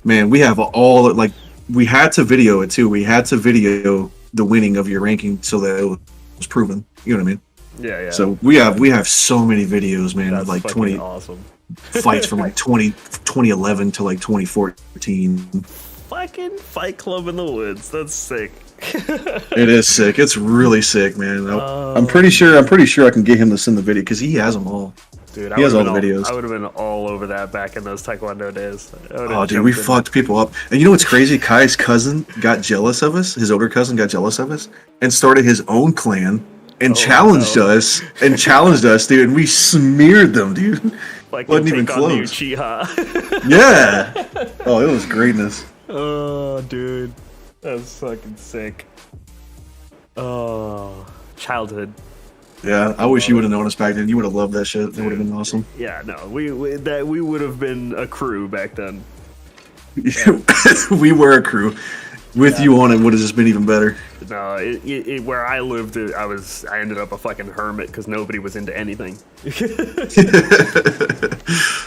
[SPEAKER 2] man, we have all, like, we had to video it, too. We had to video the winning of your ranking so that it was proven. You know what I mean?
[SPEAKER 1] Yeah.
[SPEAKER 2] So we have so many videos, man,
[SPEAKER 1] That's
[SPEAKER 2] of, like,
[SPEAKER 1] 20 awesome.
[SPEAKER 2] fights from like 2011 to like 2014.
[SPEAKER 1] Fucking Fight Club in the Woods. That's sick.
[SPEAKER 2] It is sick. It's really sick, man. I'm pretty sure I can get him to send the video because he has them all.
[SPEAKER 1] Dude,
[SPEAKER 2] he has all the videos.
[SPEAKER 1] I would have been all over that back in those Taekwondo days.
[SPEAKER 2] Oh, dude, we fucked people up. And you know what's crazy? Kai's cousin got jealous of us. His older cousin got jealous of us and started his own clan and challenged us, dude. And we smeared them, dude.
[SPEAKER 1] Like,
[SPEAKER 2] wasn't even close.
[SPEAKER 1] Uchiha.
[SPEAKER 2] Yeah. Oh, it was greatness.
[SPEAKER 1] Oh, dude, that's fucking sick. Oh, childhood.
[SPEAKER 2] Yeah, I wish you would have known us back then. You would have loved that shit. It would have been awesome.
[SPEAKER 1] Yeah, no, we would have been a crew back then.
[SPEAKER 2] We were a crew. With you on it would have just been even better.
[SPEAKER 1] No, where I lived, I ended up a fucking hermit because nobody was into anything.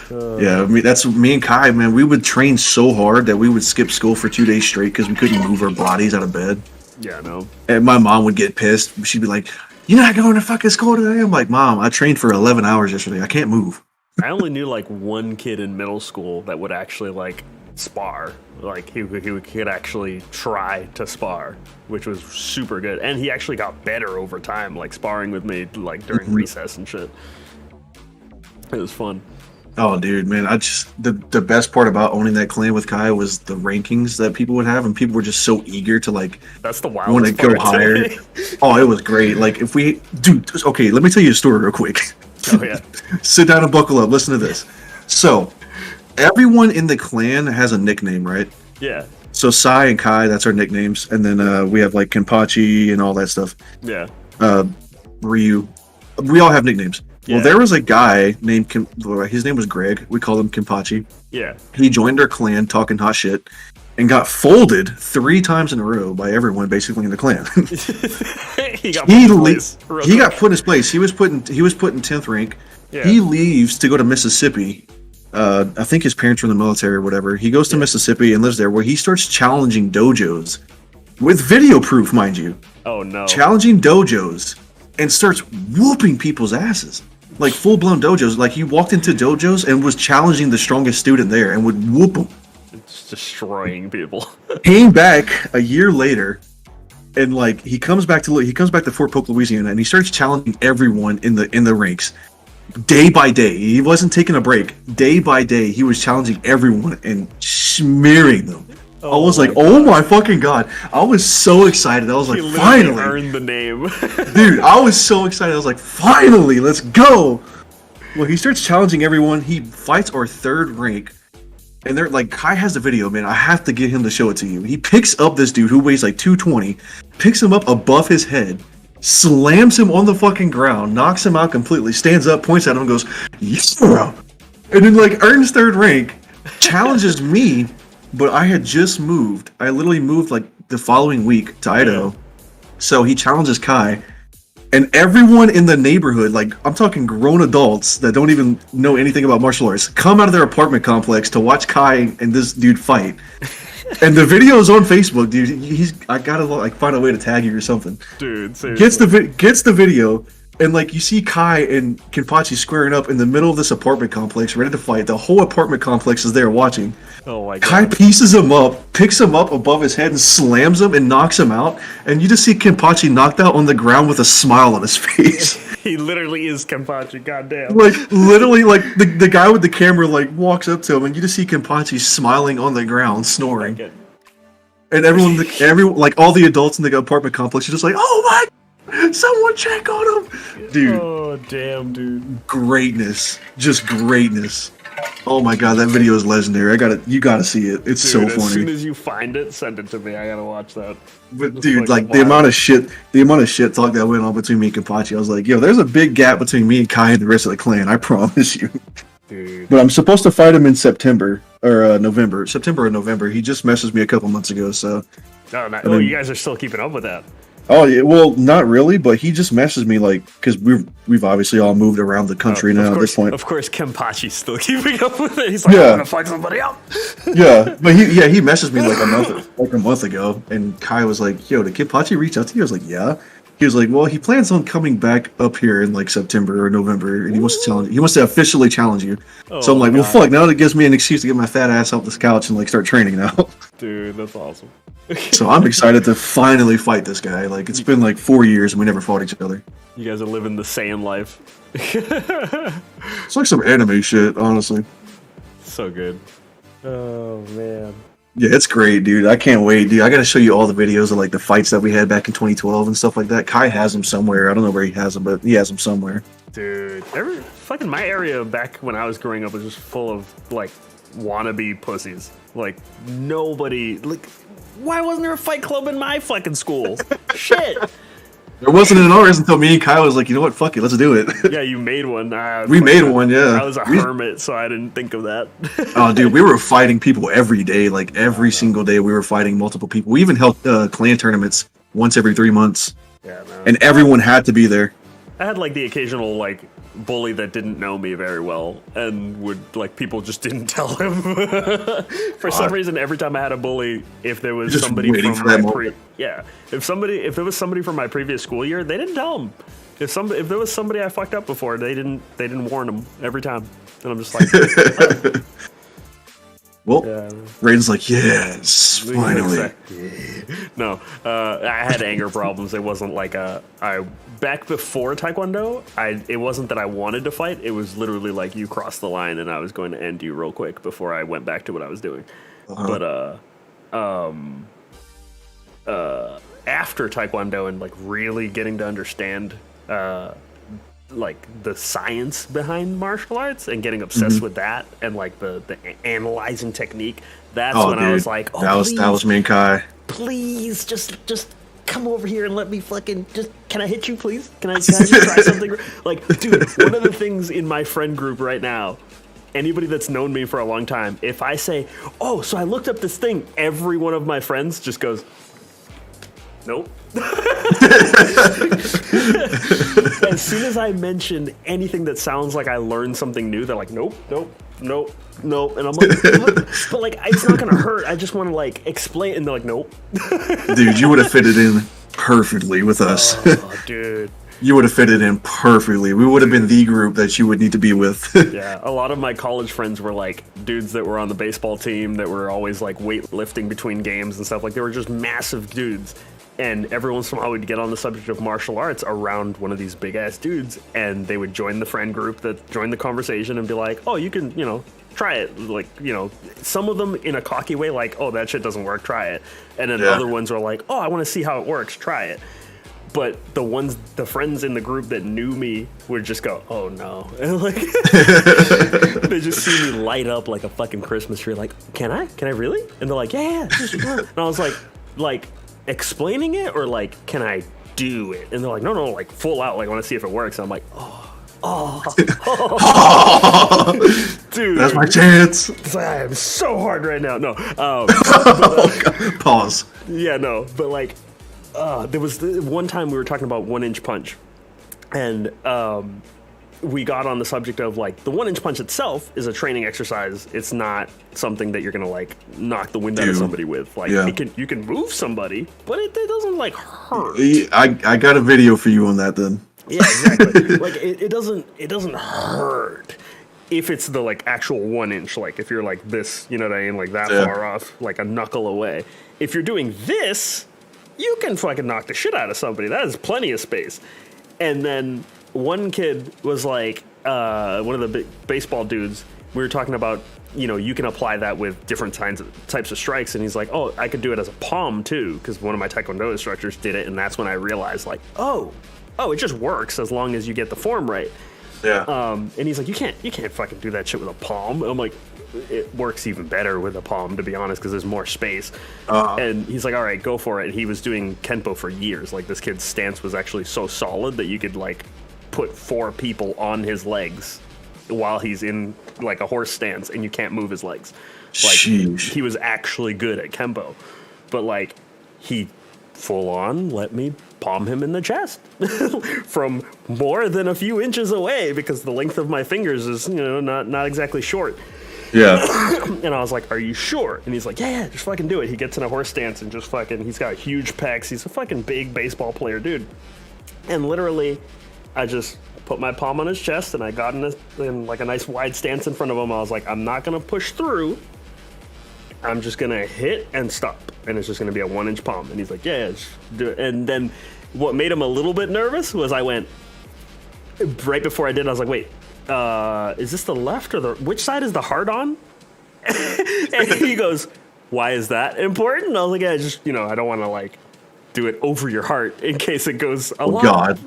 [SPEAKER 2] Yeah, I mean that's me and Kai, man. We would train so hard that we would skip school for 2 days straight because we couldn't move our bodies out of bed.
[SPEAKER 1] Yeah, no.
[SPEAKER 2] And my mom would get pissed. She'd be like, "You're not going to fucking school today?" I'm like, "Mom, I trained for 11 hours yesterday. I can't move."
[SPEAKER 1] I only knew like one kid in middle school that would actually like spar. Like he could actually try to spar, which was super good. And he actually got better over time, like sparring with me like during recess and shit. It was fun.
[SPEAKER 2] Oh, dude, man, the best part about owning that clan with Kai was the rankings that people would have, and people were just so eager to like.
[SPEAKER 1] That's the wildest
[SPEAKER 2] want to go higher. Oh, it was great. Like if we, dude, okay, let me tell you a story real quick.
[SPEAKER 1] Oh yeah.
[SPEAKER 2] Sit down and buckle up. Listen to this. So, everyone in the clan has a nickname, right?
[SPEAKER 1] Yeah.
[SPEAKER 2] So Sai and Kai, that's our nicknames, and then we have like Kenpachi and all that stuff.
[SPEAKER 1] Yeah.
[SPEAKER 2] Ryu, we all have nicknames.
[SPEAKER 1] Yeah.
[SPEAKER 2] Well, there was a guy named his name was Greg. We called him Kenpachi.
[SPEAKER 1] Yeah.
[SPEAKER 2] He joined our clan talking hot shit and got folded 3 times in a row by everyone basically in the clan.
[SPEAKER 1] he got
[SPEAKER 2] put in his place. He was put in 10th rank. Yeah. He leaves to go to Mississippi. I think his parents were in the military or whatever. He goes to Mississippi and lives there, where he starts challenging dojos with video proof, mind you.
[SPEAKER 1] Oh no!
[SPEAKER 2] Challenging dojos and starts whooping people's asses. Like full-blown dojos. Like he walked into dojos and was challenging the strongest student there and would whoop them.
[SPEAKER 1] It's destroying people.
[SPEAKER 2] Came back a year later, and like he comes back to Fort Polk, Louisiana, and he starts challenging everyone in the ranks. Day by day, he wasn't taking a break. Day by day, he was challenging everyone and smearing them. I was like, "Oh my fucking god!" I was so excited. I was like, "Finally!"
[SPEAKER 1] Earned the name,
[SPEAKER 2] dude. I was so excited. I was like, "Finally, let's go!" Well, he starts challenging everyone. He fights our 3rd rank, and they're like, Kai has the video, man. I have to get him to show it to you. He picks up this dude who weighs like 220, picks him up above his head, slams him on the fucking ground, knocks him out completely, stands up, points at him, and goes, "Yeah!" And then like earns 3rd rank, challenges me. But I had just moved. I literally moved like the following week to Idaho. So he challenges Kai. And everyone in the neighborhood, like I'm talking grown adults that don't even know anything about martial arts, come out of their apartment complex to watch Kai and this dude fight. And the video is on Facebook, dude. I gotta like find a way to tag you or something.
[SPEAKER 1] Dude, seriously.
[SPEAKER 2] Gets the video. And like you see Kai and Kenpachi squaring up in the middle of this apartment complex, ready to fight. The whole apartment complex is there watching.
[SPEAKER 1] Oh my god.
[SPEAKER 2] Kai pieces him up, picks him up above his head and slams him and knocks him out. And you just see Kenpachi knocked out on the ground with a smile on his face.
[SPEAKER 1] He literally is Kenpachi. Goddamn.
[SPEAKER 2] Like literally, like the guy with the camera like walks up to him, and you just see Kenpachi smiling on the ground, snoring,
[SPEAKER 1] Like it.
[SPEAKER 2] and everyone, like all the adults in the apartment complex, are just like, "Oh my, someone check on him, dude!"
[SPEAKER 1] Oh damn, dude.
[SPEAKER 2] Greatness, just greatness. Oh my god, that video is legendary. You gotta see it. It's so
[SPEAKER 1] Dude, as soon
[SPEAKER 2] funny.
[SPEAKER 1] as you find it, send it to me. I gotta watch that.
[SPEAKER 2] But
[SPEAKER 1] It's
[SPEAKER 2] dude,
[SPEAKER 1] fucking
[SPEAKER 2] like the
[SPEAKER 1] wild.
[SPEAKER 2] amount of shit talk that went on between me and Kenpachi, I was like, yo, there's a big gap between me and Kai and the rest of the clan. I promise you.
[SPEAKER 1] Dude.
[SPEAKER 2] But I'm supposed to fight him in September or November. September or November. He just messaged me a couple months ago. So,
[SPEAKER 1] Oh, no,
[SPEAKER 2] mean-
[SPEAKER 1] you guys are still keeping up with that.
[SPEAKER 2] oh yeah, well, not really, but he just messaged me like because we've obviously all moved around the country now at this point.
[SPEAKER 1] Of course, Kenpachi's still keeping up with it. He's like,
[SPEAKER 2] Yeah.
[SPEAKER 1] I'm gonna fuck somebody up.
[SPEAKER 2] Yeah, but he messaged me like a month ago, and Kai was like, "Yo, did Kenpachi reach out to you?" I was like, "Yeah." He was like, "Well, he plans on coming back up here in like September or November, and he wants to officially challenge you." So I'm like, "Well,
[SPEAKER 1] God.
[SPEAKER 2] fuck! Now that gives me an excuse to get my fat ass off this couch and like start training now."
[SPEAKER 1] Dude, that's awesome.
[SPEAKER 2] So I'm excited to finally fight this guy. Like it's been like 4 years and we never fought each other.
[SPEAKER 1] You guys are living the Saiyan life.
[SPEAKER 2] It's like some anime shit, honestly.
[SPEAKER 1] So good. Oh man.
[SPEAKER 2] Yeah, it's great, dude. I can't wait, dude. I gotta show you all the videos of like the fights that we had back in 2012 and stuff like that. Kai has them somewhere. I don't know where he has them, but he has them somewhere.
[SPEAKER 1] Dude, fucking my area back when I was growing up was just full of like wannabe pussies. Like nobody. Like, why wasn't there a fight club in my fucking school? Shit.
[SPEAKER 2] There wasn't in ours until me and Kai was like, you know what, fuck it, let's do it.
[SPEAKER 1] Yeah, you made one.
[SPEAKER 2] We made one, yeah.
[SPEAKER 1] I was a hermit, so I didn't think of that.
[SPEAKER 2] Oh, dude, we were fighting people every day. Like every single day, we were fighting multiple people. We even held clan tournaments once every 3 months,
[SPEAKER 1] Yeah, no.
[SPEAKER 2] and everyone had to be there.
[SPEAKER 1] I had like the occasional like bully that didn't know me very well and would like people just didn't tell him. For some reason, every time I had a bully, if there was
[SPEAKER 2] Just
[SPEAKER 1] somebody
[SPEAKER 2] waiting
[SPEAKER 1] from
[SPEAKER 2] for that
[SPEAKER 1] my
[SPEAKER 2] moment.
[SPEAKER 1] if there was somebody from my previous school year, they didn't tell him. If there was somebody I fucked up before, they didn't warn him every time. And I'm just like,
[SPEAKER 2] Well,
[SPEAKER 1] yeah.
[SPEAKER 2] Raiden's like, yes, finally.
[SPEAKER 1] No, I had anger problems. It wasn't like back before Taekwondo. It wasn't that I wanted to fight. It was literally like you crossed the line and I was going to end you real quick before I went back to what I was doing. But after Taekwondo and like really getting to understand like the science behind martial arts and getting obsessed with that and like the analyzing technique, that's when I was like, oh,
[SPEAKER 2] that was me and Kai.
[SPEAKER 1] please just come over here and let me fucking can I hit you, please? Can I just try something? Like, dude, one of the things in my friend group right now, anybody that's known me for a long time, if I say, oh, so I looked up this thing, every one of my friends just goes, nope. As soon as I mention anything that sounds like I learned something new, they're like, nope. And I'm like, but like, it's not gonna hurt. I just want to like explain. And they're like, nope.
[SPEAKER 2] Dude, you would have fitted in perfectly with us.
[SPEAKER 1] Oh, dude.
[SPEAKER 2] You would have fitted in perfectly. We would have been the group that you would need to be with.
[SPEAKER 1] Yeah, a lot of my college friends were like dudes that were on the baseball team that were always like weightlifting between games and stuff. Like they were just massive dudes. And every once in a while we'd get on the subject of martial arts around one of these big ass dudes, and they would join the friend group that joined the conversation and be like, oh, you can, try it. Like, some of them in a cocky way, like, oh, that shit doesn't work, try it. And then other ones are like, oh, I want to see how it works, try it. But the friends in the group that knew me would just go, oh no. And like, they just see me light up like a fucking Christmas tree. Like, can I really? And they're like, yeah. And I was like, explaining it or like, can I do it? And they're like, no, like full out. Like, I want to see if it works. And I'm like, dude,
[SPEAKER 2] That's my chance.
[SPEAKER 1] I am so hard right now. No,
[SPEAKER 2] Pause.
[SPEAKER 1] yeah, no, but like, there was one time we were talking about 1-inch punch, and we got on the subject of like the 1-inch punch itself is a training exercise. It's not something that you're gonna like knock the wind out of somebody with. Like you can move somebody, but it doesn't like hurt.
[SPEAKER 2] I got a video for you on that then.
[SPEAKER 1] Yeah, exactly. Like it doesn't hurt if it's the like actual 1-inch. Like if you're like this, you know what I mean, like that far off, like a knuckle away. If you're doing this, you can fucking knock the shit out of somebody. That is plenty of space. And then one kid was like, one of the big baseball dudes. We were talking about, you can apply that with different types of strikes. And he's like, oh, I could do it as a palm too. Because one of my Taekwondo instructors did it. And that's when I realized like, oh, it just works as long as you get the form right.
[SPEAKER 2] Yeah.
[SPEAKER 1] And he's like, you can't fucking do that shit with a palm. I'm like, it works even better with a palm, to be honest, because there's more space. And he's like, all right, go for it. And he was doing Kenpo for years. Like, this kid's stance was actually so solid that you could, like, put 4 people on his legs while he's in, like, a horse stance, and you can't move his legs. Like,
[SPEAKER 2] Sheesh.
[SPEAKER 1] he was actually good at Kenpo. But, like, he full on let me palm him in the chest from more than a few inches away, because the length of my fingers is, not exactly short.
[SPEAKER 2] Yeah.
[SPEAKER 1] And I was like, are you sure? And he's like, yeah, just fucking do it. He gets in a horse stance and just fucking, he's got huge pecs. He's a fucking big baseball player, dude. And literally, I just put my palm on his chest and I got in like a nice wide stance in front of him. I was like, I'm not going to push through. I'm just going to hit and stop. And it's just going to be a 1-inch palm. And he's like, yeah, just do it. And then what made him a little bit nervous was I went, right before I did, I was like, wait, is this the left or which side is the heart on? And he goes, why is that important? And I was like, yeah, just, I don't want to like do it over your heart in case it goes a lot.
[SPEAKER 2] God.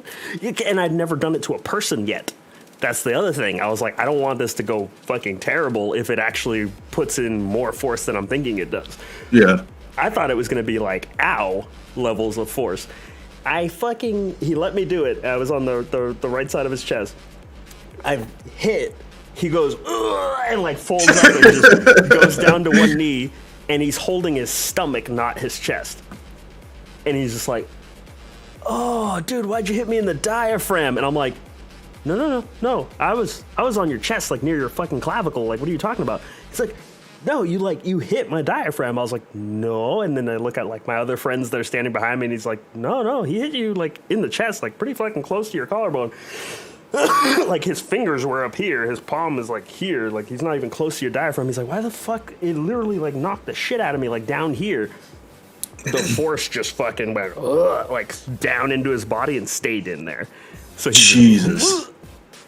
[SPEAKER 1] And I'd never done it to a person yet. That's the other thing. I was like, I don't want this to go fucking terrible if it actually puts in more force than I'm thinking it does.
[SPEAKER 2] Yeah.
[SPEAKER 1] I thought it was going to be like, ow, levels of force. He let me do it. I was on the right side of his chest. I hit. He goes, ugh, and like folds up and just goes down to one knee, and he's holding his stomach, not his chest. And he's just like, oh, dude, why'd you hit me in the diaphragm? And I'm like, no. I was on your chest, like near your fucking clavicle. Like, what are you talking about? He's like, no, you hit my diaphragm. I was like, no. And then I look at like my other friends that are standing behind me, and he's like, no, he hit you like in the chest, like pretty fucking close to your collarbone. Like his fingers were up here, his palm is like here, like he's not even close to your diaphragm. He's like, why the fuck? It literally like knocked the shit out of me, like down here. The force just fucking went like down into his body and stayed in there. So he
[SPEAKER 2] Jesus.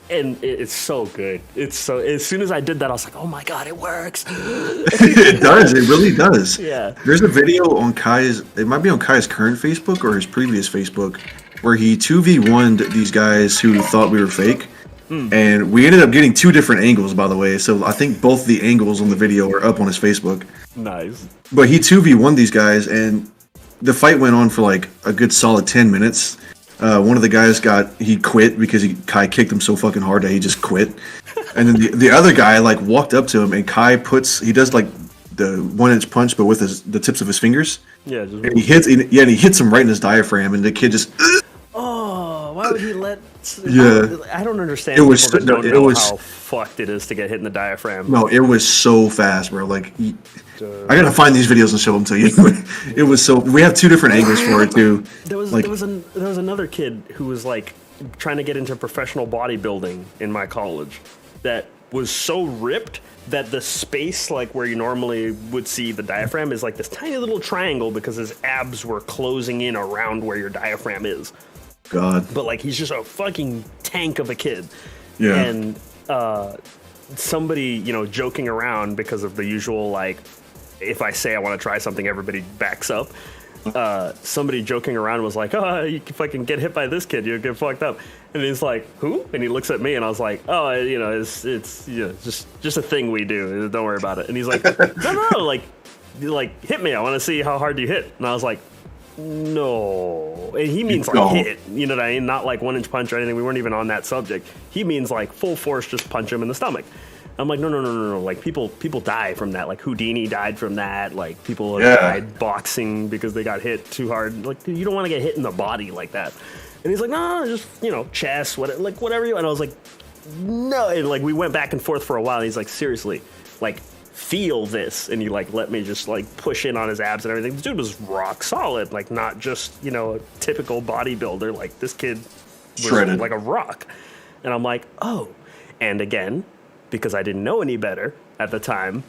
[SPEAKER 1] And it's so good. It's so, as soon as I did that, I was like, oh my God, it works.
[SPEAKER 2] It does. It really does.
[SPEAKER 1] Yeah.
[SPEAKER 2] There's a video on it might be on Kai's current Facebook or his previous Facebook, where he 2v1'd these guys who thought we were fake. And we ended up getting 2 different angles, by the way. So I think both the angles on the video are up on his Facebook.
[SPEAKER 1] Nice.
[SPEAKER 2] But he 2v1'd these guys, and the fight went on for like a good solid 10 minutes. One of the guys he quit because Kai kicked him so fucking hard that he just quit. And then the other guy like walked up to him, and Kai he does like the 1-inch punch, but with the tips of his fingers.
[SPEAKER 1] Yeah.
[SPEAKER 2] And he hits him right in his diaphragm, and the kid just.
[SPEAKER 1] Oh, why would he let?
[SPEAKER 2] Yeah.
[SPEAKER 1] I don't understand.
[SPEAKER 2] It was.
[SPEAKER 1] People that don't
[SPEAKER 2] It
[SPEAKER 1] know
[SPEAKER 2] was.
[SPEAKER 1] how fucked it is to get hit in the diaphragm.
[SPEAKER 2] No, it was so fast, bro. Like, I gotta find these videos and show them to you. It was so. We have 2 different angles for it too.
[SPEAKER 1] There was another kid who was like trying to get into professional bodybuilding in my college that was so ripped that the space like where you normally would see the diaphragm is like this tiny little triangle because his abs were closing in around where your diaphragm is.
[SPEAKER 2] God.
[SPEAKER 1] But like he's just a fucking tank of a kid.
[SPEAKER 2] Yeah.
[SPEAKER 1] And somebody, joking around because of the usual like, if I say I want to try something, everybody backs up. Somebody joking around was like, oh, you can fucking get hit by this kid, you'll get fucked up. And he's like, who? And he looks at me, and I was like, oh, it's just a thing we do. Don't worry about it. And he's like, no, like hit me. I want to see how hard you hit. And I was like, no. And he means like hit, you know what I mean? Not like 1-inch punch or anything. We weren't even on that subject. He means like full force, just punch him in the stomach. I'm like, no. Like people die from that. Like Houdini died from that. Like people have died boxing because they got hit too hard. Like you don't want to get hit in the body like that. And he's like, no, just chest, whatever you. And I was like, no. And like we went back and forth for a while. And he's like, seriously, like feel this. And he like let me just like push in on his abs and everything. This dude was rock solid, like not just a typical bodybuilder. Like this kid was
[SPEAKER 2] shredded
[SPEAKER 1] like a rock. And I'm like, oh. And again, because I didn't know any better at the time,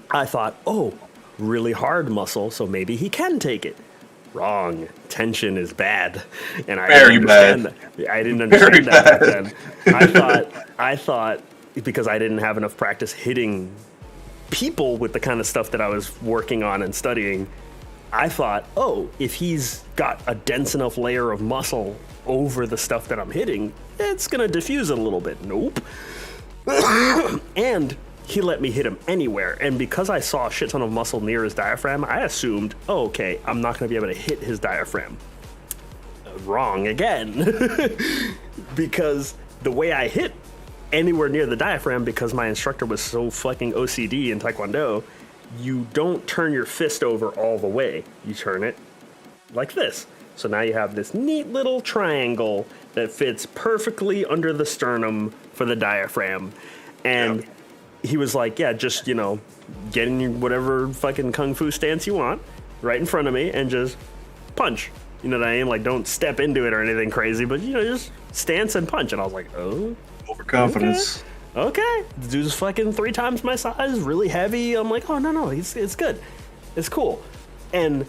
[SPEAKER 1] I thought, oh, really hard muscle, so maybe he can take it. Wrong. Tension is bad, and I
[SPEAKER 2] Very
[SPEAKER 1] didn't
[SPEAKER 2] bad.
[SPEAKER 1] understand that. I didn't understand that back then. I thought because I didn't have enough practice hitting people with the kind of stuff that I was working on and studying, I thought, oh, if he's got a dense enough layer of muscle over the stuff that I'm hitting, it's gonna diffuse it a little bit. Nope. And he let me hit him anywhere, and because I saw a shit ton of muscle near his diaphragm, I assumed, oh, okay, I'm not gonna be able to hit his diaphragm. Wrong again. Because the way I hit anywhere near the diaphragm, because my instructor was so fucking OCD in Taekwondo, you don't turn your fist over all the way. You turn it like this. So now you have this neat little triangle that fits perfectly under the sternum for the diaphragm. And he was like, yeah, just, get in whatever fucking kung fu stance you want right in front of me and just punch. You know what I mean? Like, don't step into it or anything crazy, but, just stance and punch. And I was like, oh.
[SPEAKER 2] Overconfidence.
[SPEAKER 1] Okay. The dude's fucking 3 times my size, really heavy. I'm like, oh, no, it's good. It's cool. And,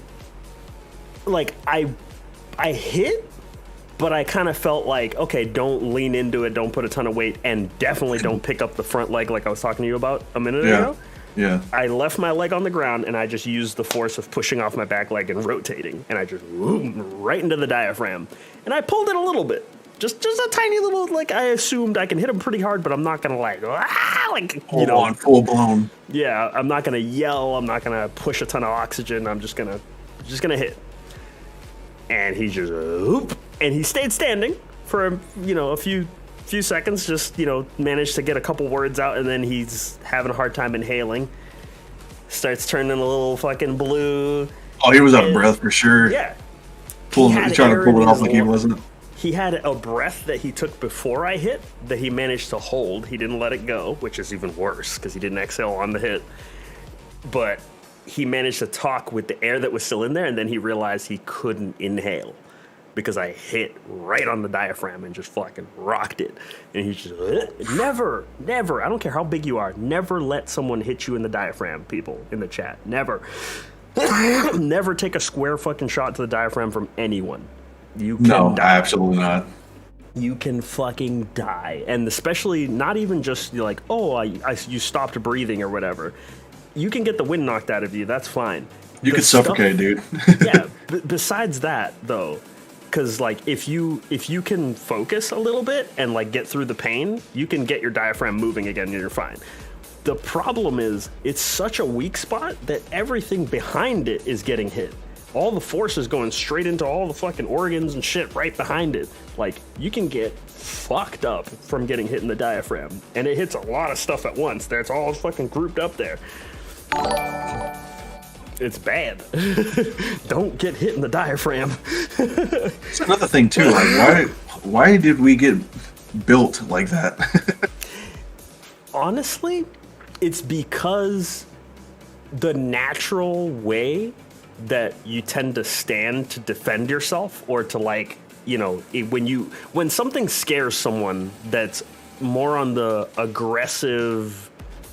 [SPEAKER 1] like, I hit, but I kind of felt like, okay, don't lean into it, don't put a ton of weight, and definitely don't pick up the front leg like I was talking to you about a minute ago.
[SPEAKER 2] Yeah.
[SPEAKER 1] I left my leg on the ground, and I just used the force of pushing off my back leg and rotating, and I just right into the diaphragm. And I pulled it a little bit. Just a tiny little, like, I assumed I can hit him pretty hard, but I'm not gonna
[SPEAKER 2] full blown.
[SPEAKER 1] Yeah, I'm not gonna yell. I'm not gonna push a ton of oxygen. I'm just gonna hit. And he just and he stayed standing for a few seconds. Just managed to get a couple words out, and then he's having a hard time inhaling. Starts turning a little fucking blue.
[SPEAKER 2] Oh, he was out of breath for sure.
[SPEAKER 1] Yeah,
[SPEAKER 2] Trying to pull it off like he wasn't.
[SPEAKER 1] He had a breath that he took before I hit that he managed to hold. He didn't let it go, which is even worse because he didn't exhale on the hit. But he managed to talk with the air that was still in there, and then he realized he couldn't inhale because I hit right on the diaphragm and just fucking rocked it. And he's just, never, I don't care how big you are, never let someone hit you in the diaphragm, people in the chat. Never. Never take a square fucking shot to the diaphragm from anyone. You can die.
[SPEAKER 2] Absolutely not.
[SPEAKER 1] You can fucking die. And especially not even just like, oh, you stopped breathing or whatever. You can get the wind knocked out of you. That's fine.
[SPEAKER 2] You could suffocate, dude.
[SPEAKER 1] Yeah. Besides that, though, because like if you can focus a little bit and like get through the pain, you can get your diaphragm moving again and you're fine. The problem is it's such a weak spot that everything behind it is getting hit. All the force is going straight into all the fucking organs and shit right behind it. Like, you can get fucked up from getting hit in the diaphragm. And it hits a lot of stuff at once. It's all fucking grouped up there. It's bad. Don't get hit in the diaphragm.
[SPEAKER 2] It's another thing, too. Like, why did we get built like that?
[SPEAKER 1] Honestly, it's because the natural way that you tend to stand to defend yourself or to like, when something scares someone that's more on the aggressive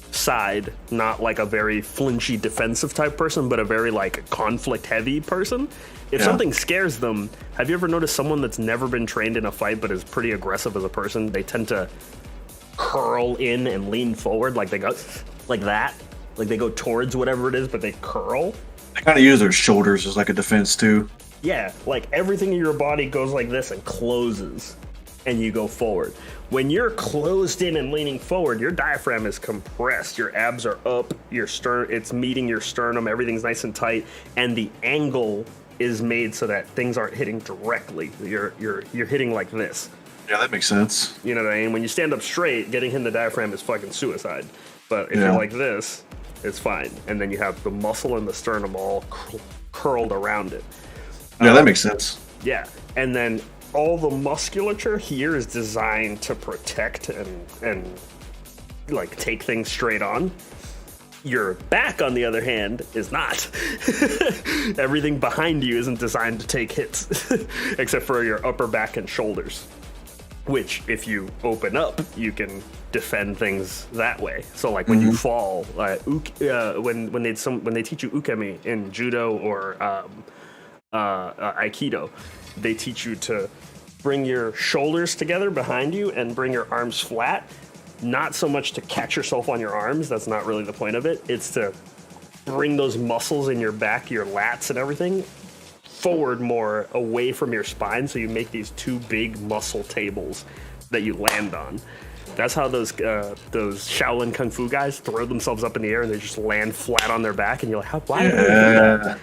[SPEAKER 1] side, not like a very flinchy defensive type person, but a very like conflict heavy person. If something scares them, have you ever noticed someone that's never been trained in a fight but is pretty aggressive as a person? They tend to curl in and lean forward, like they go like that, like they go towards whatever it is, but they curl.
[SPEAKER 2] They kind of use their shoulders as like a defense too.
[SPEAKER 1] Yeah, like everything in your body goes like this and closes, and you go forward. When you're closed in and leaning forward, your diaphragm is compressed, your abs are up, it's meeting your sternum, everything's nice and tight, and the angle is made so that things aren't hitting directly. You're hitting like this.
[SPEAKER 2] Yeah, that makes sense.
[SPEAKER 1] You know what I mean? When you stand up straight, getting hit in the diaphragm is fucking suicide. But if you're like this, it's fine. And then you have the muscle and the sternum all curled around it.
[SPEAKER 2] Yeah, that makes sense.
[SPEAKER 1] Yeah. And then all the musculature here is designed to protect and like take things straight on. Your back, on the other hand, is not. Everything behind you isn't designed to take hits, except for your upper back and shoulders, which if you open up, you can defend things that way. So like when you fall, when they teach you ukemi in judo or Aikido. They teach you to bring your shoulders together behind you and bring your arms flat. Not so much to catch yourself on your arms. That's not really the point of it. It's to bring those muscles in your back, your lats and everything, forward more away from your spine. So you make these two big muscle tables that you land on. That's how those Shaolin Kung Fu guys throw themselves up in the air and they just land flat on their back. And you're like, why do they do that?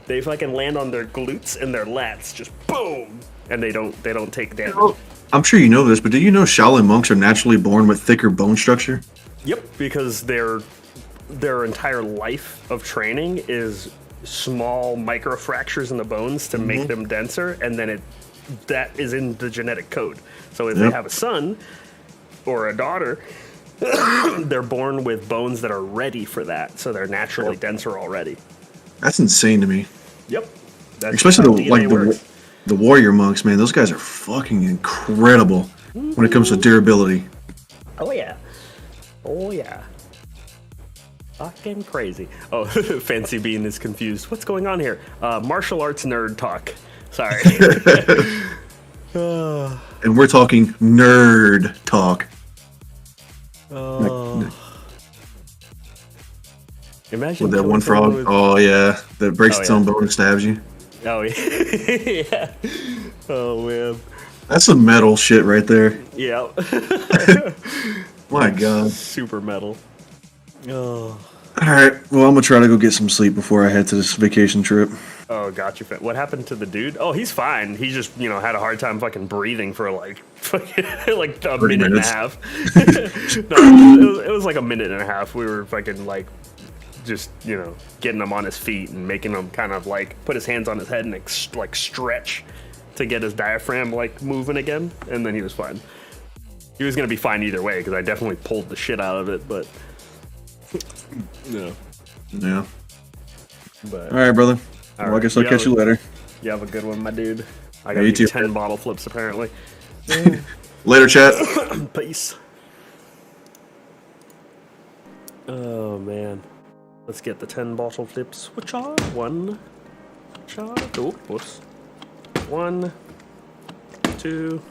[SPEAKER 1] They fucking land on their glutes and their lats, just boom, and they don't take damage.
[SPEAKER 2] I'm sure you know this, but do you know Shaolin monks are naturally born with thicker bone structure?
[SPEAKER 1] Yep, because their entire life of training is small microfractures in the bones to make them denser, and then that is in the genetic code. So if they have a son or a daughter, they're born with bones that are ready for that, so they're naturally denser already.
[SPEAKER 2] That's insane to me.
[SPEAKER 1] Yep. That's
[SPEAKER 2] especially the warrior monks, man. Those guys are fucking incredible when it comes to durability.
[SPEAKER 1] Oh yeah. Oh yeah. Fucking crazy. Oh, Fancy Bean is confused. What's going on here? Martial arts nerd talk. Sorry.
[SPEAKER 2] And we're talking nerd talk.
[SPEAKER 1] Imagine
[SPEAKER 2] with that one frog. Oh yeah, that breaks its own bone and stabs you.
[SPEAKER 1] Oh yeah. Oh man.
[SPEAKER 2] That's some metal shit right there.
[SPEAKER 1] Yeah.
[SPEAKER 2] My God.
[SPEAKER 1] Super metal. Oh.
[SPEAKER 2] All right. Well, I'm gonna try to go get some sleep before I head to this vacation trip.
[SPEAKER 1] Oh, gotcha. What happened to the dude? Oh, he's fine. He just, had a hard time fucking breathing for like a minute and a half. No, it was like a minute and a half. We were fucking like just, getting him on his feet and making him kind of like put his hands on his head and like stretch to get his diaphragm like moving again. And then he was fine. He was going to be fine either way because I definitely pulled the shit out of it, but
[SPEAKER 2] yeah.
[SPEAKER 1] But,
[SPEAKER 2] all right, brother. Well, I guess I'll catch you later.
[SPEAKER 1] You have a good one, my dude. I got 10 bottle flips, apparently.
[SPEAKER 2] Later, chat.
[SPEAKER 1] Peace. Oh, man. Let's get the 10 bottle flips. Which are? One. Which are? Oh, whoops. 1, 2,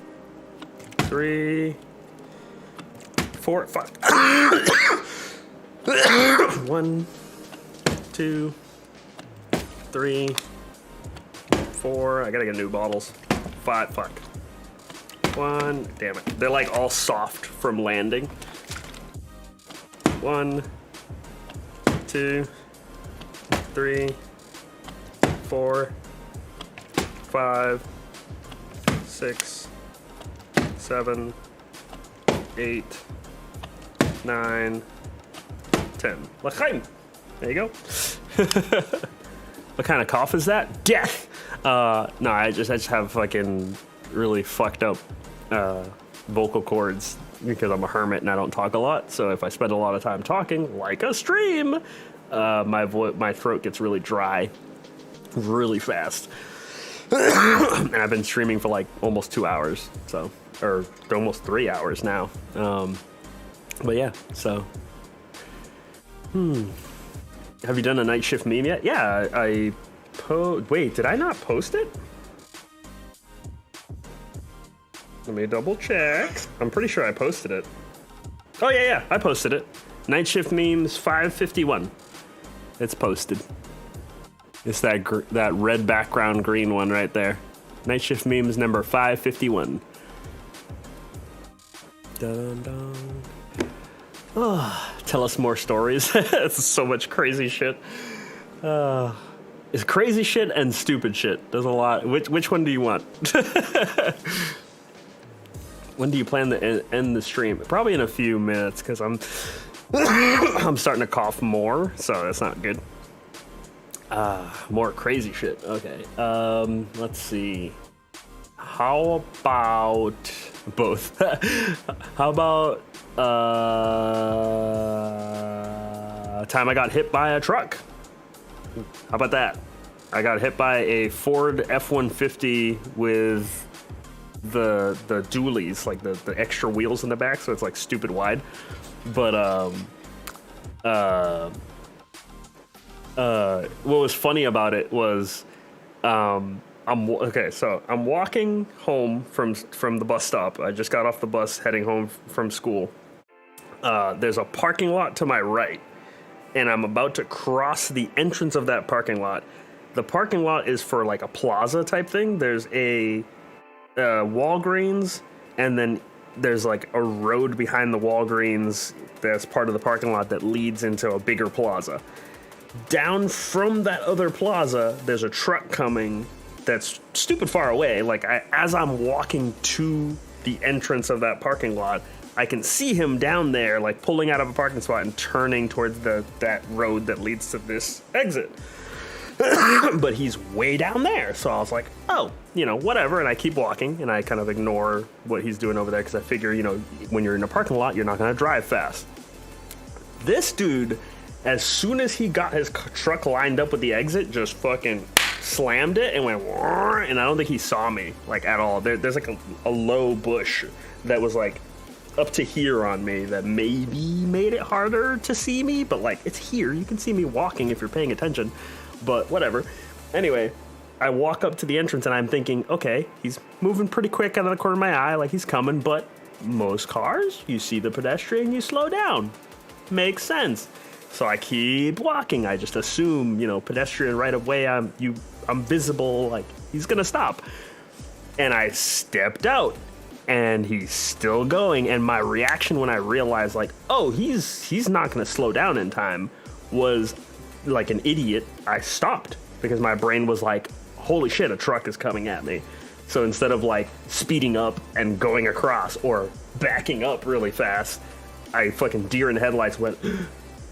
[SPEAKER 1] 3, 4, 5. 1, 2, 3, 4. I gotta get new bottles. 5. Fuck. 1. Damn it. They're like all soft from landing. 1, 2, 3, 4, 5, 6, 7, 8, 9, 10. L'chaim. There you go. What kind of cough is that? Death. No, I just have fucking really fucked up vocal cords because I'm a hermit and I don't talk a lot. So if I spend a lot of time talking, like a stream, my throat gets really dry, really fast. And I've been streaming for like almost 2 hours, or almost 3 hours now. But yeah, so. Have you done a night shift meme yet? Yeah, wait, did I not post it? Let me double check. I'm pretty sure I posted it. Oh yeah, I posted it. Night shift memes 551. It's posted. It's that red background green one right there. Night shift memes number 551. Dun dun. Oh, tell us more stories. It's so much crazy shit. It's crazy shit and stupid shit. There's a lot. Which one do you want? When do you plan to end the stream? Probably in a few minutes because I'm starting to cough more, so that's not good. More crazy shit. Okay. Let's see. How about both? How about time I got hit by a truck? How about that? I got hit by a Ford F-150 with the dualies, like the extra wheels in the back, so it's like stupid wide. But what was funny about it was So I'm walking home from the bus stop. I just got off the bus heading home from school. There's a parking lot to my right, and I'm about to cross the entrance of that parking lot. The parking lot is for like a plaza type thing. There's a Walgreens, and then there's like a road behind the Walgreens that's part of the parking lot that leads into a bigger plaza. Down from that other plaza, there's a truck coming that's stupid far away. Like, as I'm walking to the entrance of that parking lot, I can see him down there, like pulling out of a parking spot and turning towards that road that leads to this exit. But he's way down there. So I was like, oh, whatever. And I keep walking, and I kind of ignore what he's doing over there because I figure, when you're in a parking lot, you're not going to drive fast. This dude, as soon as he got his truck lined up with the exit, just fucking slammed it and went, and I don't think he saw me, like, at all. There's like a low bush that was like up to here on me that maybe made it harder to see me, but like, it's here. You can see me walking if you're paying attention, but whatever. Anyway, I walk up to the entrance and I'm thinking, okay, he's moving pretty quick out of the corner of my eye, like he's coming, but most cars, you see the pedestrian, you slow down. Makes sense. So I keep walking. I just assume, pedestrian right of way, I'm visible, like he's gonna stop. And I stepped out, and he's still going. And my reaction when I realized, like, oh, he's not gonna slow down in time, was like an idiot. I stopped because my brain was like, holy shit, a truck is coming at me. So instead of like speeding up and going across or backing up really fast, I fucking deer in the headlights went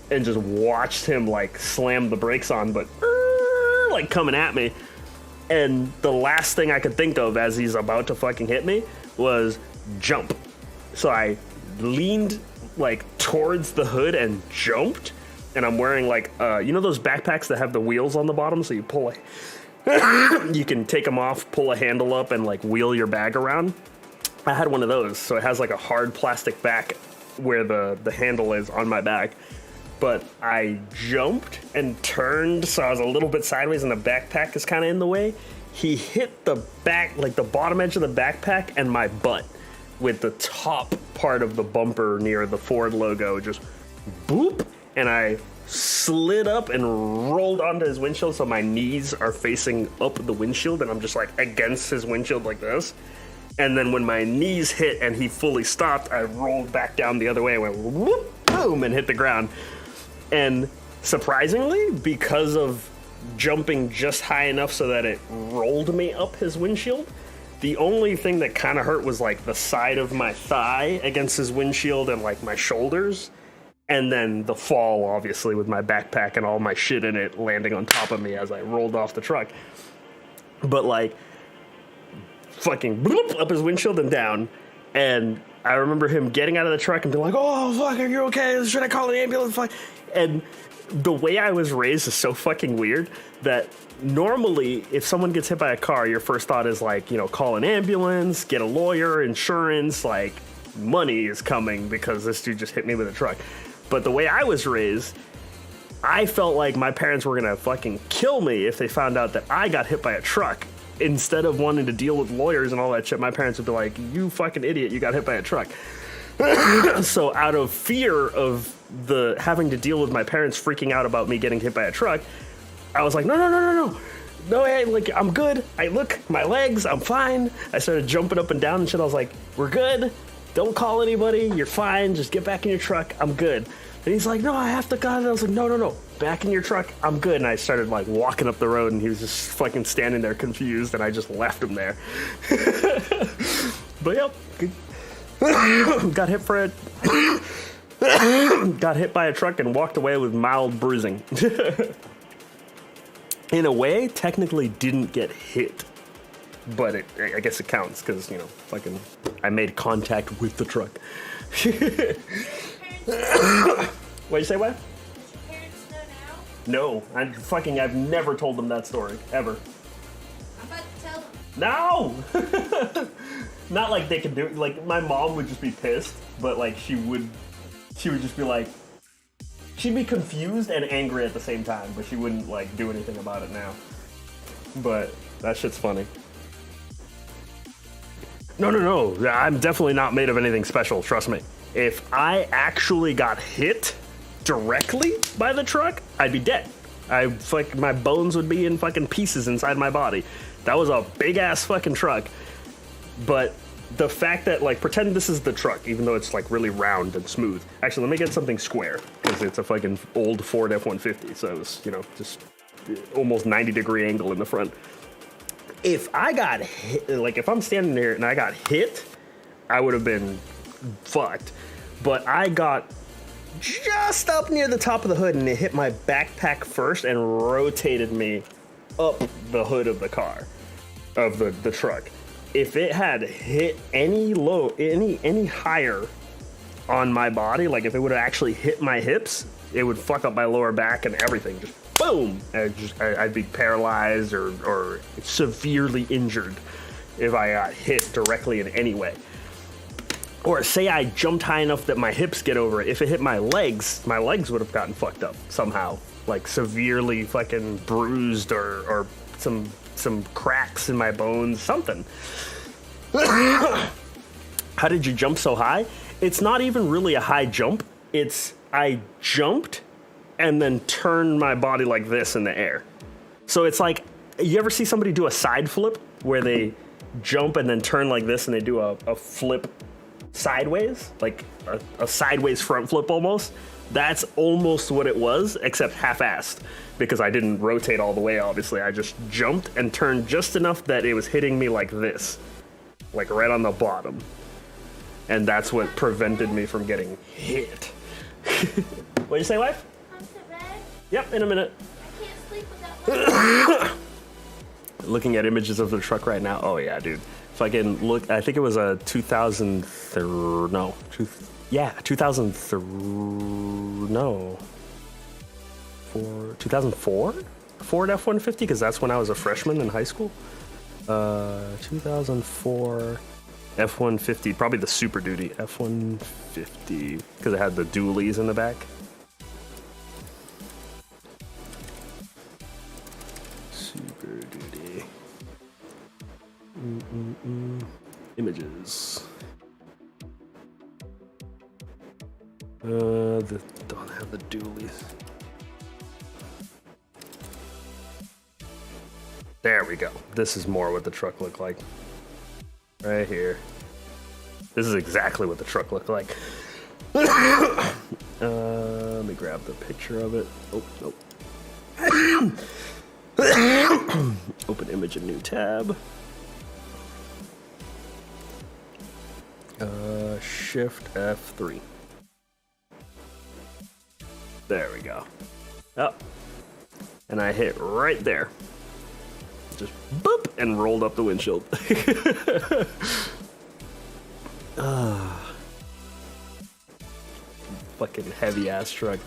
[SPEAKER 1] and just watched him like slam the brakes on, but like coming at me. And the last thing I could think of as he's about to fucking hit me was jump. So I leaned like towards the hood and jumped. And I'm wearing like, those backpacks that have the wheels on the bottom, so you pull you can take them off, pull a handle up, and like wheel your bag around. I had one of those, so it has like a hard plastic back where the handle is on my back. But I jumped and turned, so I was a little bit sideways, and the backpack is kind of in the way. He hit the back, like the bottom edge of the backpack, and my butt with the top part of the bumper near the Ford logo, just boop, and I slid up and rolled onto his windshield, so my knees are facing up the windshield, and I'm just like against his windshield like this. And then when my knees hit and he fully stopped, I rolled back down the other way and went whoop, boom, and hit the ground. And surprisingly, because of jumping just high enough so that it rolled me up his windshield, the only thing that kind of hurt was like the side of my thigh against his windshield and like my shoulders. And then the fall, obviously, with my backpack and all my shit in it landing on top of me as I rolled off the truck. But like, fucking bloop, up his windshield and down. And I remember him getting out of the truck and being like, oh, fuck, are you okay? Should I call an ambulance? Fuck. And the way I was raised is so fucking weird that normally if someone gets hit by a car, your first thought is like, call an ambulance, get a lawyer, insurance, like money is coming because this dude just hit me with a truck. But the way I was raised, I felt like my parents were gonna fucking kill me if they found out that I got hit by a truck. Instead of wanting to deal with lawyers and all that shit, my parents would be like, you fucking idiot, you got hit by a truck. So out of fear of having to deal with my parents freaking out about me getting hit by a truck, I was like, no, hey, like, I'm good. I look, my legs, I'm fine. I started jumping up and down and shit. I was like, we're good. Don't call anybody. You're fine. Just get back in your truck. I'm good. And he's like, no, I have to go. And I was like, no. Back in your truck. I'm good. And I started like walking up the road, and he was just fucking standing there confused, and I just left him there. But yep. Got hit by a truck and walked away with mild bruising. In a way, technically didn't get hit. But I guess it counts because, fucking, I made contact with the truck. What'd you say, what?
[SPEAKER 3] Does your parents know now?
[SPEAKER 1] No, I've never told them that story, ever.
[SPEAKER 3] I'm about to tell them.
[SPEAKER 1] No! Not like they could do it. Like, my mom would just be pissed, but, like, she would just be like, she'd be confused and angry at the same time, but she wouldn't, like, do anything about it now. But that shit's funny. No. I'm definitely not made of anything special, trust me. If I actually got hit directly by the truck, I'd be dead. My bones would be in fucking pieces inside my body. That was a big ass fucking truck. But the fact that, like, pretend this is the truck, even though it's like really round and smooth. Actually, let me get something square, because it's a fucking old Ford F-150, so it was, just almost 90-degree angle in the front. If I got hit, like, if I'm standing there and I got hit, I would have been fucked. But I got just up near the top of the hood, and it hit my backpack first and rotated me up the hood of the car, of the truck. If it had hit any higher on my body, like if it would have actually hit my hips, it would fuck up my lower back and everything. Just boom! I'd be paralyzed or severely injured if I got hit directly in any way. Or say I jumped high enough that my hips get over it. If it hit my legs would have gotten fucked up somehow. Like severely fucking bruised or some cracks in my bones, something. How did you jump so high? It's not even really a high jump. It's I jumped and then turned my body like this in the air. So it's like, you ever see somebody do a side flip where they jump and then turn like this and they do a flip sideways, like a sideways front flip almost? That's almost what it was, except half-assed, because I didn't rotate all the way, obviously. I just jumped and turned just enough that it was hitting me like this, like right on the bottom. And that's what prevented me from getting hit. What'd you say, wife?
[SPEAKER 3] I'm to bed.
[SPEAKER 1] Yep, in a minute.
[SPEAKER 3] I can't sleep without lights.
[SPEAKER 1] Looking at images of the truck right now. Oh, yeah, dude. If I can look, I think it was a 2003, no, 2003, no, 2004 Ford F-150, because that's when I was a freshman in high school. 2004 F-150, probably the Super Duty F-150, because it had the dualies in the back. Super Duty. Images. Don't have the dualies. There we go. This is more what the truck looked like. Right here. This is exactly what the truck looked like. Let me grab the picture of it. Oh, nope. Open image in new tab. Shift F3. There we go. Oh. And I hit right there. Just boop and rolled up the windshield. Fucking heavy ass truck.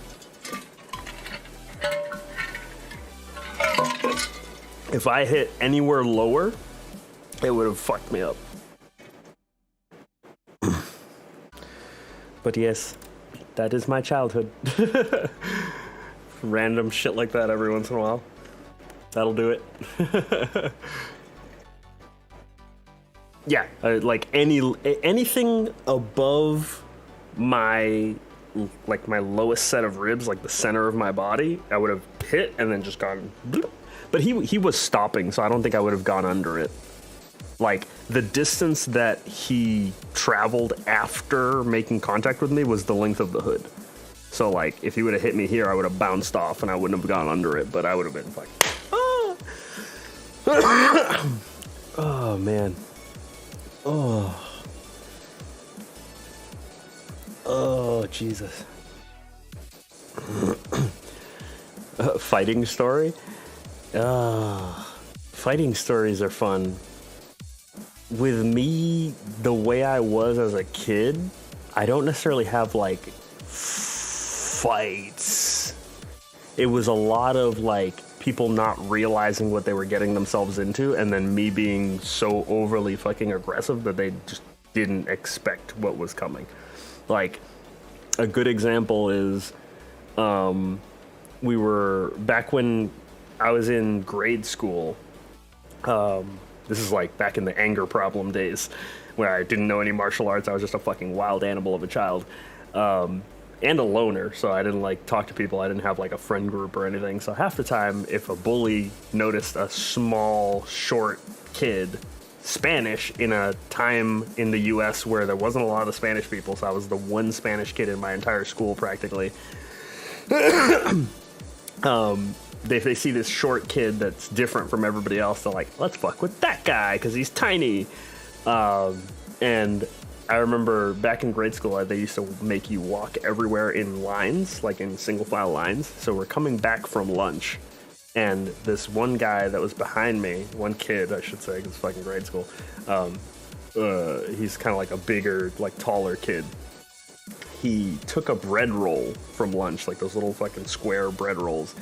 [SPEAKER 1] If I hit anywhere lower, it would have fucked me up. But yes, that is my childhood. Random shit like that every once in a while. That'll do it. Yeah, like anything above my lowest set of ribs, like the center of my body, I would have hit and then just gone bloop. But he was stopping, so I don't think I would have gone under it. Like, the distance that he traveled after making contact with me was the length of the hood. So, like, if he would have hit me here, I would have bounced off and I wouldn't have gone under it, but I would have been like, ah! Oh, man. Oh, Jesus. Fighting story? Fighting stories are fun. With me, the way I was as a kid, I don't necessarily have, like, fights. It was a lot of, like, people not realizing what they were getting themselves into, and then me being so overly fucking aggressive that they just didn't expect what was coming. Like, a good example is, we were, back when I was in grade school, This is like back in the anger problem days where I didn't know any martial arts. I was just a fucking wild animal of a child. And a loner, so I didn't like talk to people. I didn't have like a friend group or anything. So half the time, if a bully noticed a small, short kid Spanish in a time in the U.S. where there wasn't a lot of Spanish people, so I was the one Spanish kid in my entire school practically. If they see this short kid that's different from everybody else, they're like, let's fuck with that guy because he's tiny. And I remember back in grade school, they used to make you walk everywhere in lines, like in single file lines. So we're coming back from lunch, and this one guy that was behind me, one kid, I should say, because it's fucking grade school, he's kind of like a bigger, like taller kid. He took a bread roll from lunch, like those little fucking square bread rolls.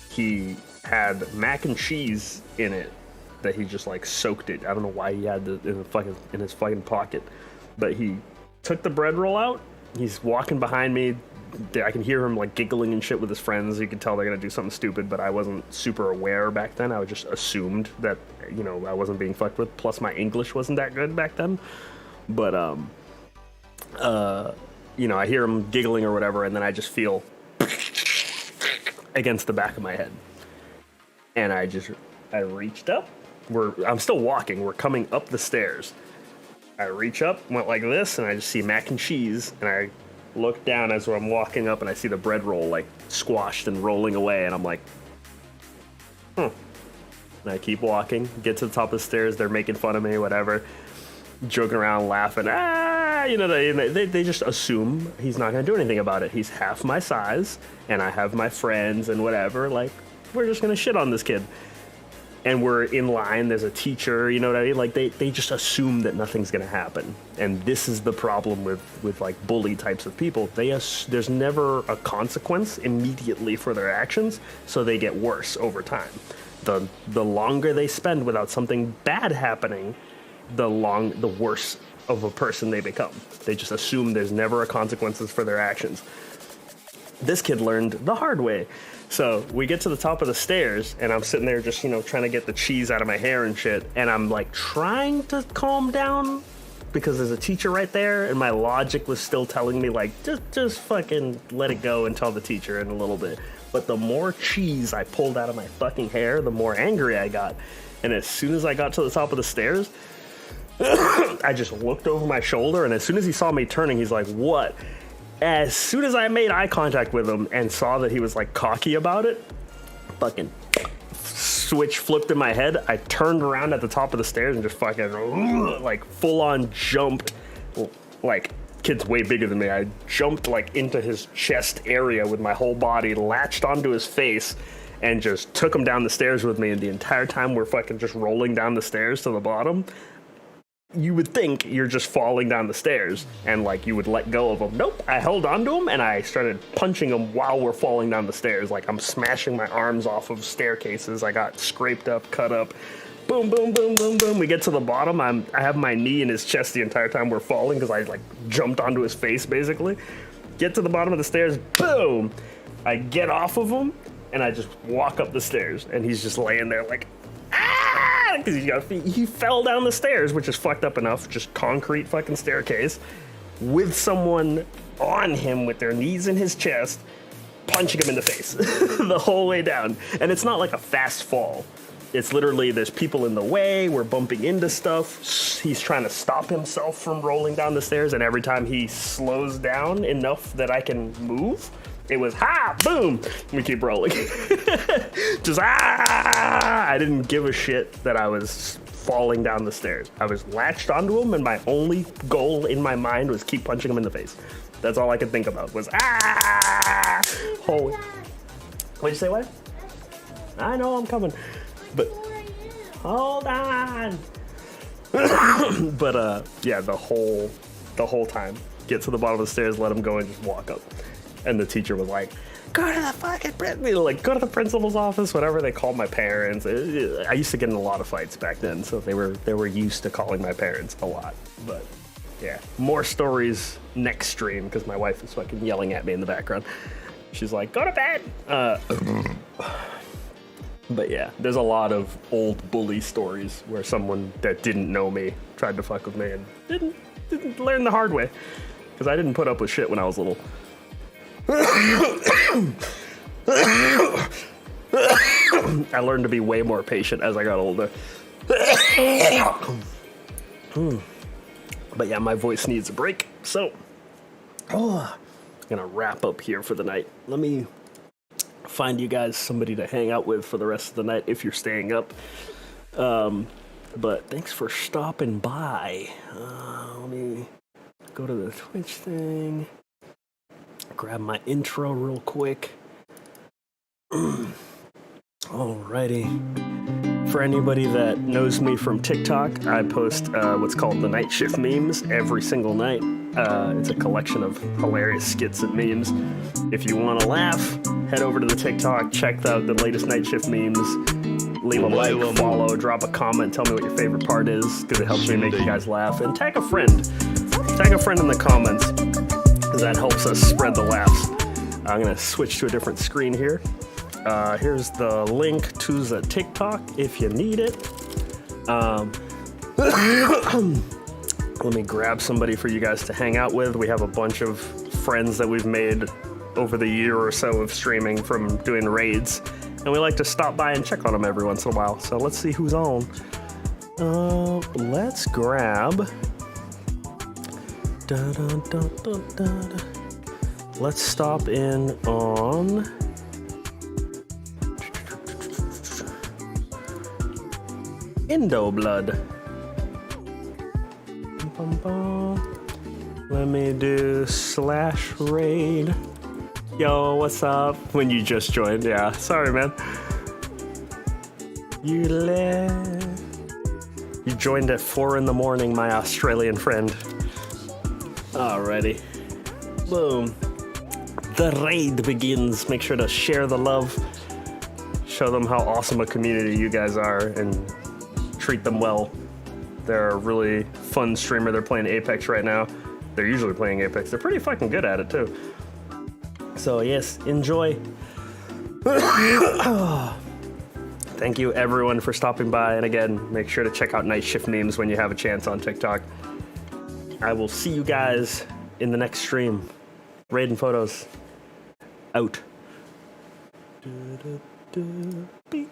[SPEAKER 1] He had mac and cheese in it that he just like soaked it. I don't know why he had it in his fucking pocket. But he took the bread roll out. He's walking behind me. I can hear him like giggling and shit with his friends. You can tell they're gonna do something stupid, but I wasn't super aware back then. I just assumed that, you know, I wasn't being fucked with. Plus my English wasn't that good back then. But you know, I hear him giggling or whatever, and then I just feel against the back of my head. And I reached up. I'm still walking. We're coming up the stairs. I reach up, went like this, and I just see mac and cheese, and I look down as I'm walking up, and I see the bread roll like squashed and rolling away, and I'm like, And I keep walking, get to the top of the stairs, they're making fun of me, whatever, joking around, laughing, you know, they just assume he's not gonna do anything about it. He's half my size, and I have my friends and whatever, like, we're just gonna shit on this kid. And we're in line, there's a teacher, you know what I mean? Like, they just assume that nothing's gonna happen. And this is the problem with like bully types of people. There's never a consequence immediately for their actions, so they get worse over time. The longer they spend without something bad happening, the worse of a person they become. They just assume there's never a consequences for their actions. This kid learned the hard way. So we get to the top of the stairs, and I'm sitting there just, you know, trying to get the cheese out of my hair and shit, and I'm like trying to calm down because there's a teacher right there, and my logic was still telling me like, just fucking let it go and tell the teacher in a little bit. But the more cheese I pulled out of my fucking hair, the more angry I got. And as soon as I got to the top of the stairs, I just looked over my shoulder, and as soon as he saw me turning, he's like, what? As soon as I made eye contact with him and saw that he was like cocky about it, fucking switch flipped in my head. I turned around at the top of the stairs and just fucking like full on jumped. Like, kid's way bigger than me. I jumped like into his chest area with my whole body, latched onto his face, and just took him down the stairs with me. And the entire time we're fucking just rolling down the stairs to the bottom, you would think you're just falling down the stairs and like you would let go of him. Nope, I held onto him and I started punching him while we're falling down the stairs. Like, I'm smashing my arms off of staircases. I got scraped up, cut up. Boom, boom, boom, boom, boom. We get to the bottom. I have my knee in his chest the entire time we're falling because I like jumped onto his face basically. Get to the bottom of the stairs. Boom. I get off of him and I just walk up the stairs and he's just laying there like, because he fell down the stairs, which is fucked up enough, just concrete fucking staircase, with someone on him with their knees in his chest, punching him in the face the whole way down. And it's not like a fast fall. It's literally, there's people in the way, we're bumping into stuff, he's trying to stop himself from rolling down the stairs, and every time he slows down enough that I can move, it was, boom, we keep rolling. Just, I didn't give a shit that I was falling down the stairs. I was latched onto him, and my only goal in my mind was keep punching him in the face. That's all I could think about was, holy. What'd you say, what? I know, I'm coming. But, hold on. But, yeah, the whole time, get to the bottom of the stairs, let him go, and just walk up. And the teacher was like, go to the fucking principal, like, go to the principal's office, whatever. They called my parents. I used to get in a lot of fights back then, so they were used to calling my parents a lot. But yeah, more stories next stream because my wife is fucking yelling at me in the background. She's like, go to bed. But yeah, there's a lot of old bully stories where someone that didn't know me tried to fuck with me and didn't learn the hard way. Because I didn't put up with shit when I was little. I learned to be way more patient as I got older. But yeah, my voice needs a break, so I'm gonna wrap up here for the night. Let me find you guys somebody to hang out with for the rest of the night if you're staying up. But thanks for stopping by. Let me go to the Twitch thing, grab my intro real quick. Alrighty. For anybody that knows me from TikTok, I post what's called the Night Shift memes every single night. It's a collection of hilarious skits and memes. If you want to laugh, head over to the TikTok, check out the latest Night Shift memes, leave a like, follow, drop a comment, tell me what your favorite part is, because it helps me make you guys laugh. And tag a friend. Tag a friend in the comments, because that helps us spread the laughs. I'm going to switch to a different screen here. Here's the link to the TikTok if you need it. Let me grab somebody for you guys to hang out with. We have a bunch of friends that we've made over the year or so of streaming from doing raids, and we like to stop by and check on them every once in a while. So let's see who's on. Let's grab. Let's stop in on. Indo Blood. Let me do /raid. Yo, what's up? When you just joined, yeah. Sorry, man. You joined at 4 in the morning, my Australian friend. Alrighty. Boom. The raid begins. Make sure to share the love. Show them how awesome a community you guys are and treat them well. They're a really fun streamer. They're playing Apex right now. They're usually playing Apex. They're pretty fucking good at it too. So yes, enjoy. Thank you everyone for stopping by. And again, make sure to check out Night Shift memes when you have a chance on TikTok. I will see you guys in the next stream. Raid and photos out. Beep.